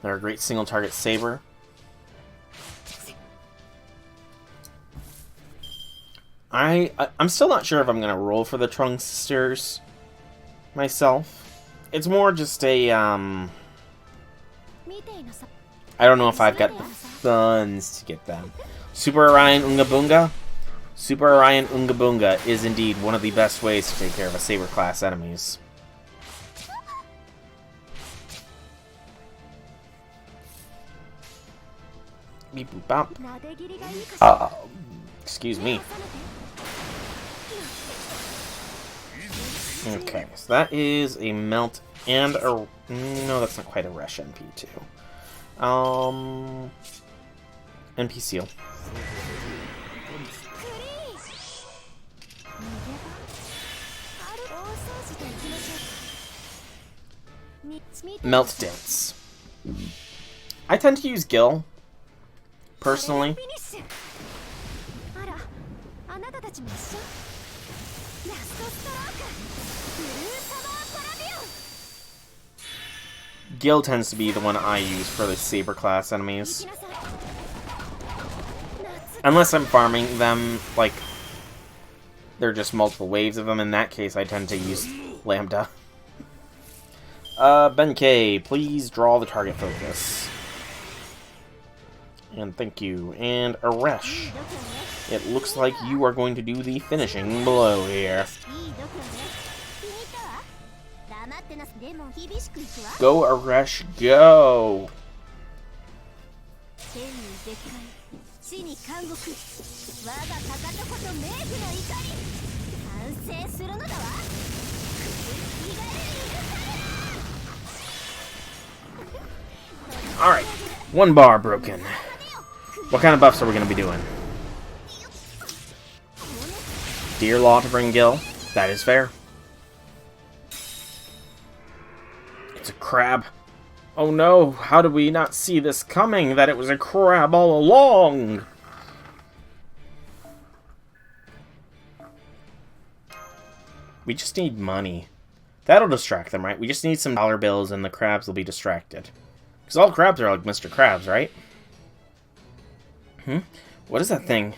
They're a great single target saber. I'm still not sure if I'm gonna roll for the Trunks sisters myself. It's more just a I don't know if I've got the funds to get them. Super Orion Unga Bunga? Super Orion Unga Bunga is indeed one of the best ways to take care of a Saber class enemies. Beep boop bop. Excuse me. Okay, so that is a melt and a... No, that's not quite a Resh NP2. NP Seal. Melt Dance. I tend to use Gil, personally. Gil tends to be the one I use for the saber class enemies. Unless I'm farming them, like, there are just multiple waves of them. In that case, I tend to use Lambda. Benkei, please draw the target focus. And thank you. And Aresh, it looks like you are going to do the finishing blow here. Go, Aresh, go! Alright, 1 bar broken. What kind of buffs are we going to be doing? Deer Law to bring Gil. That is fair. It's a crab. Oh no, how did we not see this coming? That it was a crab all along! We just need money. That'll distract them, right? We just need some dollar bills and the crabs will be distracted. Because all crabs are like Mr. Krabs, right? What is that thing?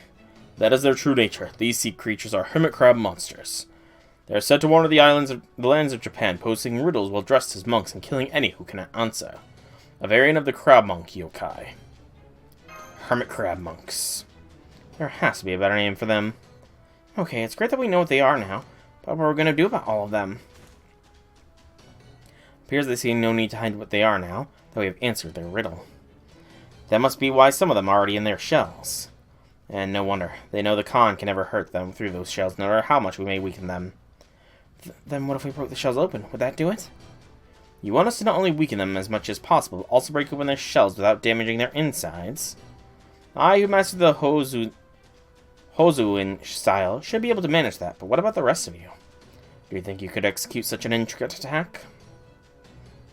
That is their true nature. These sea creatures are hermit crab monsters. They are said to wander the lands of Japan, posing riddles while dressed as monks and killing any who cannot answer. A variant of the crab monk yokai. Hermit crab monks. There has to be a better name for them. Okay, it's great that we know what they are now, but what are we going to do about all of them? Appears they see no need to hide what they are now, that we have answered their riddle. That must be why some of them are already in their shells. And no wonder. They know the Khan can never hurt them through those shells, no matter how much we may weaken them. Then what if we broke the shells open? Would that do it? You want us to not only weaken them as much as possible, but also break open their shells without damaging their insides? I, who mastered the Hozuin style, should be able to manage that, but what about the rest of you? Do you think you could execute such an intricate attack?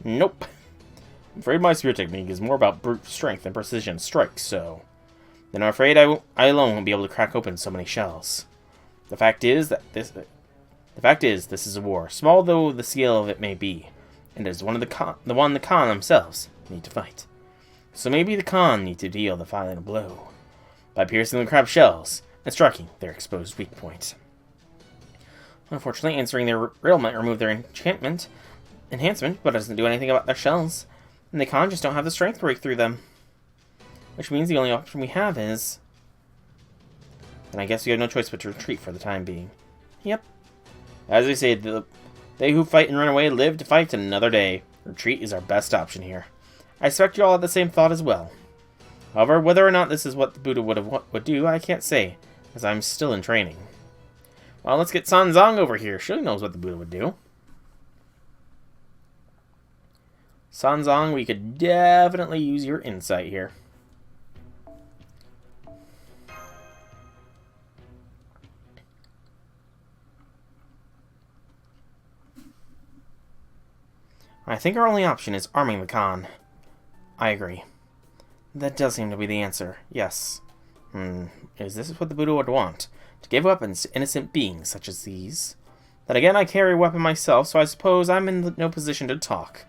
Nope. I'm afraid my spear technique is more about brute strength and precision strikes, so... Then I'm afraid I alone won't be able to crack open so many shells. The fact is, this is a war, small though the scale of it may be, and it is the Khan themselves need to fight. So maybe the Khan need to deal the final blow, by piercing the crab shells and striking their exposed weak point. Unfortunately, answering their riddle might remove their enhancement, but it doesn't do anything about their shells. And the Khan just don't have the strength to break through them. Which means the only option we have is... And I guess we have no choice but to retreat for the time being. Yep. As they say, they who fight and run away live to fight another day. Retreat is our best option here. I expect you all have the same thought as well. However, whether or not this is what the Buddha would do, I can't say, as I'm still in training. Well, let's get Sanzang over here. She knows what the Buddha would do. Sanzang, we could definitely use your insight here. I think our only option is arming the Khan. I agree. That does seem to be the answer, yes. Is this what the Buddha would want? To give weapons to innocent beings such as these? Then again, I carry a weapon myself, so I suppose I'm in no position to talk.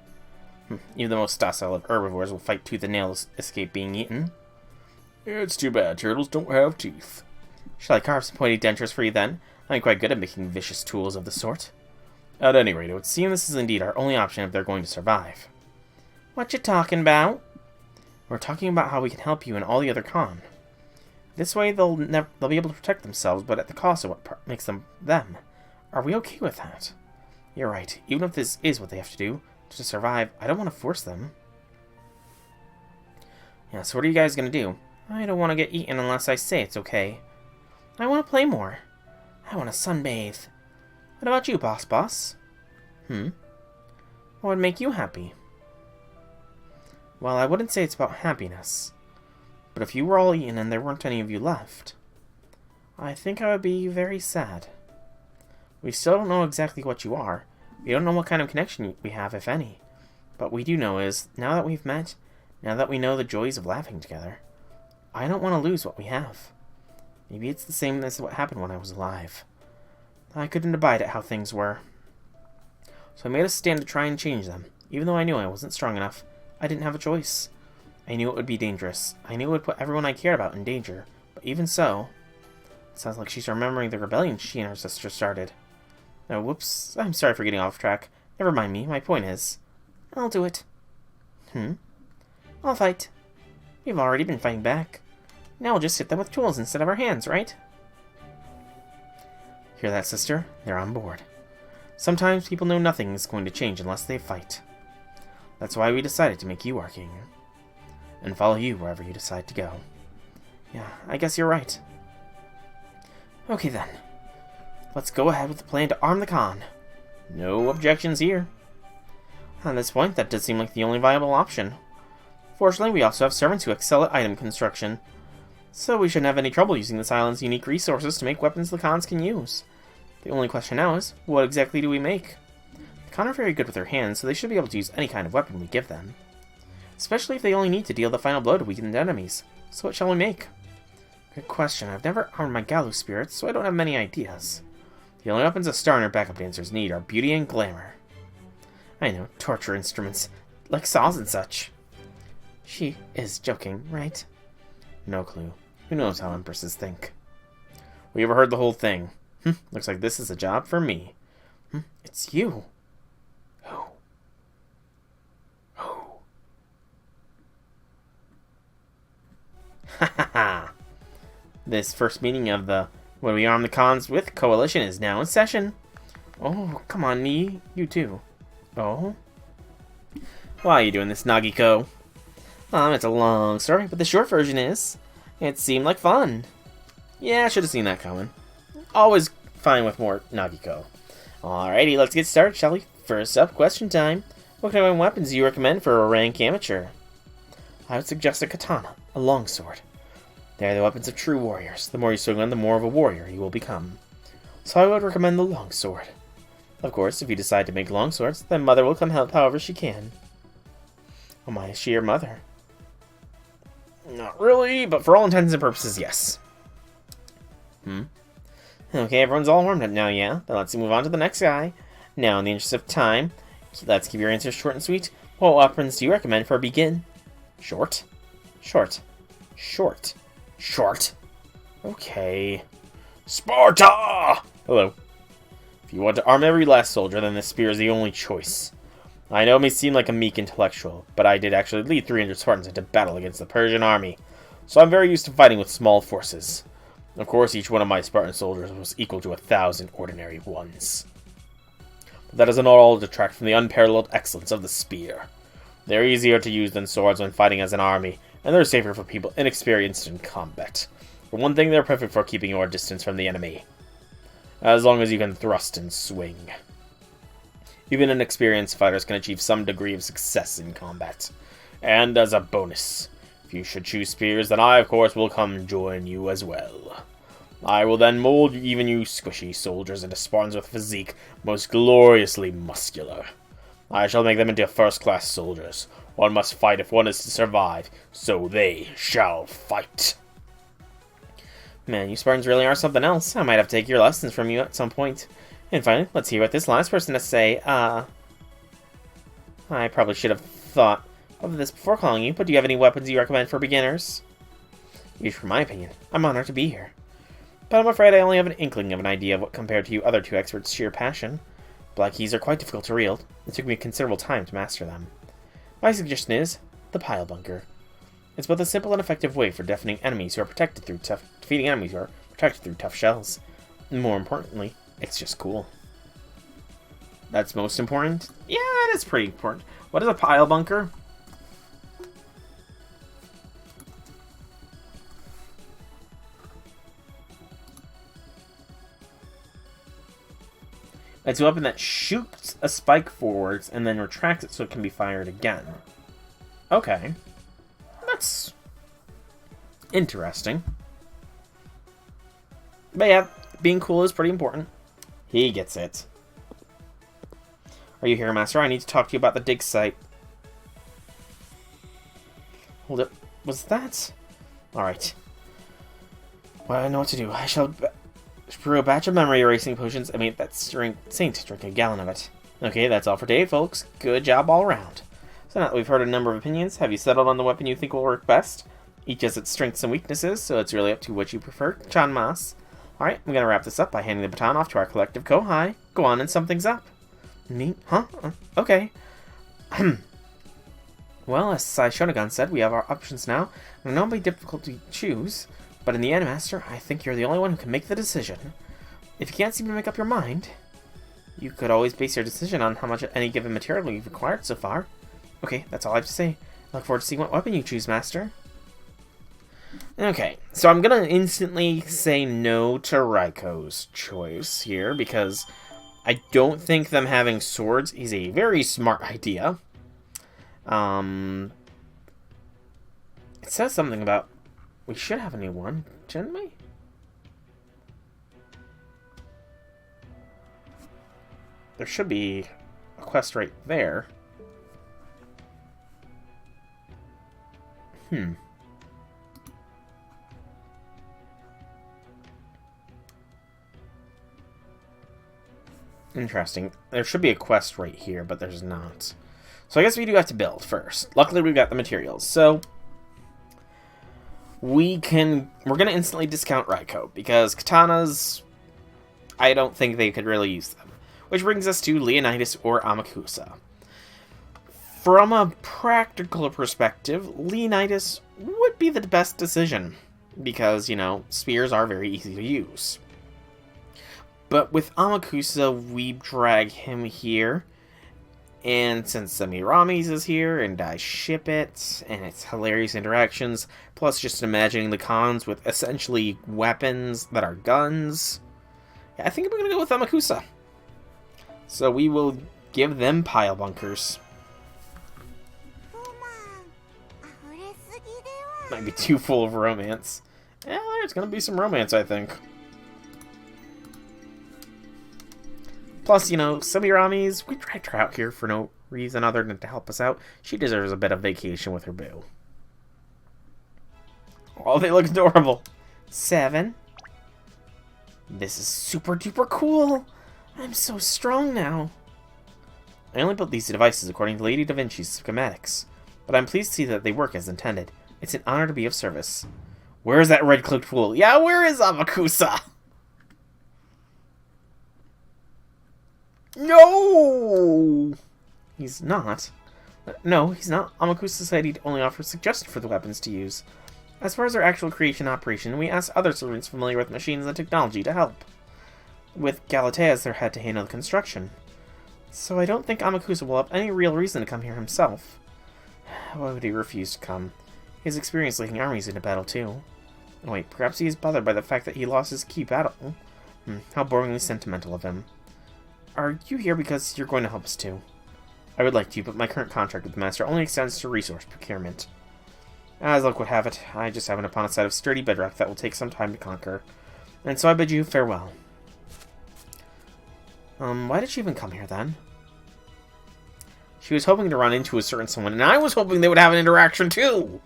Even the most docile of herbivores will fight tooth and nail to escape being eaten. It's too bad turtles don't have teeth. Shall I carve some pointy dentures for you then? I'm quite good at making vicious tools of the sort. At any rate, it would seem this is indeed our only option if they're going to survive. What you talking about? We're talking about how we can help you and all the other Khan. This way they'll be able to protect themselves, but at the cost of what makes them them. Are we okay with that? You're right. Even if this is what they have to do to survive, I don't want to force them. Yeah, so what are you guys going to do? I don't want to get eaten unless I say it's okay. I want to play more. I want to sunbathe. What about you, boss? What would make you happy? Well, I wouldn't say it's about happiness. But if you were all eaten and there weren't any of you left, I think I would be very sad. We still don't know exactly what you are. We don't know what kind of connection we have, if any. But we do know is, now that we've met, now that we know the joys of laughing together, I don't want to lose what we have. Maybe it's the same as what happened when I was alive. I couldn't abide at how things were. So I made a stand to try and change them. Even though I knew I wasn't strong enough, I didn't have a choice. I knew it would be dangerous. I knew it would put everyone I cared about in danger. But even so... It sounds like she's remembering the rebellion she and her sister started. Oh, whoops. I'm sorry for getting off track. Never mind me. My point is... I'll do it. I'll fight. We've already been fighting back. Now we'll just hit them with tools instead of our hands, right? Hear that, sister? They're on board. Sometimes people know nothing is going to change unless they fight. That's why we decided to make you our king. And follow you wherever you decide to go. Yeah, I guess you're right. Okay then. Let's go ahead with the plan to arm the Khan. No objections here. At this point, that does seem like the only viable option. Fortunately, we also have servants who excel at item construction. So we shouldn't have any trouble using this island's unique resources to make weapons the Khans can use. The only question now is, what exactly do we make? The Khan are very good with their hands, so they should be able to use any kind of weapon we give them. Especially if they only need to deal the final blow to weakened enemies. So what shall we make? Good question. I've never armed my Galu spirits, so I don't have many ideas. The only weapons a star and her backup dancers need are beauty and glamour. I know, torture instruments, like saws and such. She is joking, right? No clue. Who knows how empresses think? We ever heard the whole thing? Looks like this is a job for me. It's you. Oh. Ha ha ha. This first meeting of the When We Arm the Khans with Coalition is now in session. Oh, come on, Nee. You too. Oh? Why are you doing this, Nagiko? It's a long story, but the short version is... It seemed like fun. Yeah, I should have seen that coming. Always fine with more Nagiko. Alrighty, let's get started, shall we? First up, question time. What kind of weapons do you recommend for a rank amateur? I would suggest a katana, a longsword. They are the weapons of true warriors. The more you swing them, the more of a warrior you will become. So I would recommend the longsword. Of course, if you decide to make longswords, then Mother will come help however she can. Oh my, is she your mother? Not really, but for all intents and purposes, yes. Okay, everyone's all warmed up now, yeah? Then let's move on to the next guy. Now, in the interest of time, let's keep your answers short and sweet. What weapons do you recommend for a begin? Short? Short. Short. Short. Okay. Sparta! Hello. If you want to arm every last soldier, then this spear is the only choice. I know it may seem like a meek intellectual, but I did actually lead 300 Spartans into battle against the Persian army, so I'm very used to fighting with small forces. Of course, each one of my Spartan soldiers was equal to 1,000 ordinary ones. But that doesn't all detract from the unparalleled excellence of the spear. They're easier to use than swords when fighting as an army, and they're safer for people inexperienced in combat. For one thing, they're perfect for keeping your distance from the enemy, as long as you can thrust and swing. Even inexperienced fighters can achieve some degree of success in combat. And as a bonus, if you should choose spears, then I, of course, will come join you as well. I will then mold even you squishy soldiers into Spartans with physique most gloriously muscular. I shall make them into first-class soldiers. One must fight if one is to survive, so they shall fight. Man, you Spartans really are something else. I might have to take your lessons from you at some point. And finally, let's hear what this last person has to say. I probably should have thought of this before calling you, but do you have any weapons you recommend for beginners? Each for my opinion. I'm honored to be here. But I'm afraid I only have an inkling of an idea of what compared to you other two experts' sheer passion. Black keys are quite difficult to wield. It took me considerable time to master them. My suggestion is the pile bunker. It's both a simple and effective way for defeating enemies who are protected through tough shells. And more importantly, it's just cool. That's most important? Yeah, that is pretty important. What is a pile bunker? It's a weapon that shoots a spike forwards and then retracts it so it can be fired again. Okay. That's interesting. But yeah, being cool is pretty important. He gets it. Are you here, Master? I need to talk to you about the dig site. Hold up. Was that? Alright. Well, I know what to do. I shall brew a batch of memory erasing potions. I mean, that's insane to drink a gallon of it. Okay, that's all for today, folks. Good job all around. So now that we've heard a number of opinions, have you settled on the weapon you think will work best? Each has its strengths and weaknesses, so it's really up to what you prefer, Chanmas. Alright, I'm gonna wrap this up by handing the baton off to our collective Kohai. Go on and sum things up. Me? Huh? Okay. Well, as Sai Shonagon said, we have our options now, and I know it'll be difficult to choose, but in the end, Master, I think you're the only one who can make the decision. If you can't seem to make up your mind, you could always base your decision on how much any given material you've acquired so far. Okay, that's all I have to say. I look forward to seeing what weapon you choose, Master. Okay, so I'm gonna instantly say no to Raiko's choice here, because I don't think them having swords is a very smart idea. It says something about we should have a new one, shouldn't we? There should be a quest right there. Interesting. There should be a quest right here, but there's not. So I guess we do have to build first. Luckily, we've got the materials. So we're gonna instantly discount Raiko because katanas, I don't think they could really use them. Which brings us to Leonidas or Amakusa. From a practical perspective, Leonidas would be the best decision because, you know, spears are very easy to use. But with Amakusa, we drag him here. And since Semiramis is here, and I ship it, and it's hilarious interactions, plus just imagining the cons with essentially weapons that are guns, I think I'm going to go with Amakusa. So we will give them pile bunkers. Might be too full of romance. Yeah, there's going to be some romance, I think. Plus, you know, Semiramis, we dragged her out here for no reason other than to help us out. She deserves a bit of vacation with her boo. Oh, they look adorable. 7. This is super duper cool. I'm so strong now. I only built these devices according to Lady Da Vinci's schematics, but I'm pleased to see that they work as intended. It's an honor to be of service. Where is that red-cloaked fool? Yeah, where is Amakusa? No! He's not. No, he's not. Amakusa said he'd only offer suggestions for the weapons to use. As far as our actual creation operation, we asked other servants familiar with machines and technology to help. With Galatea as their head to handle the construction. So I don't think Amakusa will have any real reason to come here himself. Why would he refuse to come? He has experience leading armies into battle too. Oh, wait, perhaps he is bothered by the fact that he lost his key battle. How boringly sentimental of him. Are you here because you're going to help us too? I would like to, but my current contract with the Master only extends to resource procurement. As luck would have it, I just happen upon a site of sturdy bedrock that will take some time to conquer. And so I bid you farewell. Why did she even come here then? She was hoping to run into a certain someone, and I was hoping they would have an interaction too!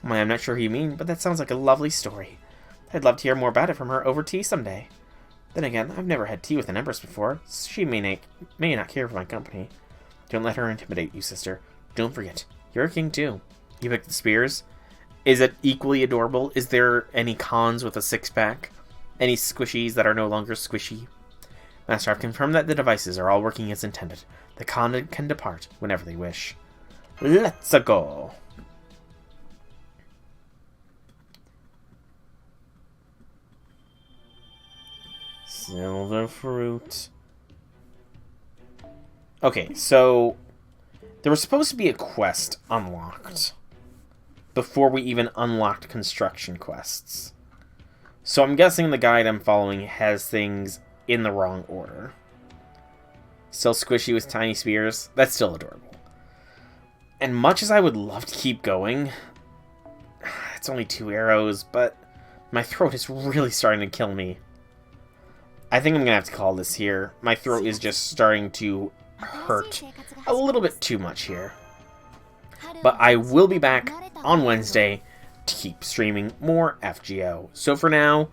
Why, I'm not sure who you mean, but that sounds like a lovely story. I'd love to hear more about it from her over tea someday. Then again, I've never had tea with an Empress before. She may not care for my company. Don't let her intimidate you, sister. Don't forget, you're a king too. You picked the spears? Is it equally adorable? Is there any cons with a six-pack? Any squishies that are no longer squishy? Master, I've confirmed that the devices are all working as intended. The con can depart whenever they wish. Let's go! Silver fruit. Okay, so there was supposed to be a quest unlocked before we even unlocked construction quests. So I'm guessing the guide I'm following has things in the wrong order. Still squishy with tiny spears. That's still adorable. And much as I would love to keep going, it's only 2 arrows, but my throat is really starting to kill me. I think I'm going to have to call this here. My throat is just starting to hurt a little bit too much here. But I will be back on Wednesday to keep streaming more FGO. So for now,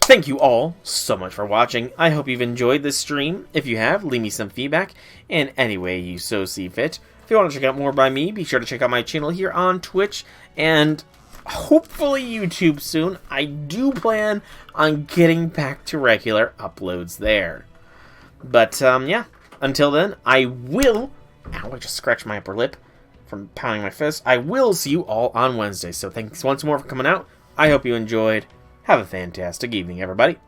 thank you all so much for watching. I hope you've enjoyed this stream. If you have, leave me some feedback in any way you so see fit. If you want to check out more by me, be sure to check out my channel here on Twitch and hopefully YouTube soon. I do plan on getting back to regular uploads there. But, yeah, until then, I will... Ow, I just scratched my upper lip from pounding my fist. I will see you all on Wednesday. So thanks once more for coming out. I hope you enjoyed. Have a fantastic evening, everybody.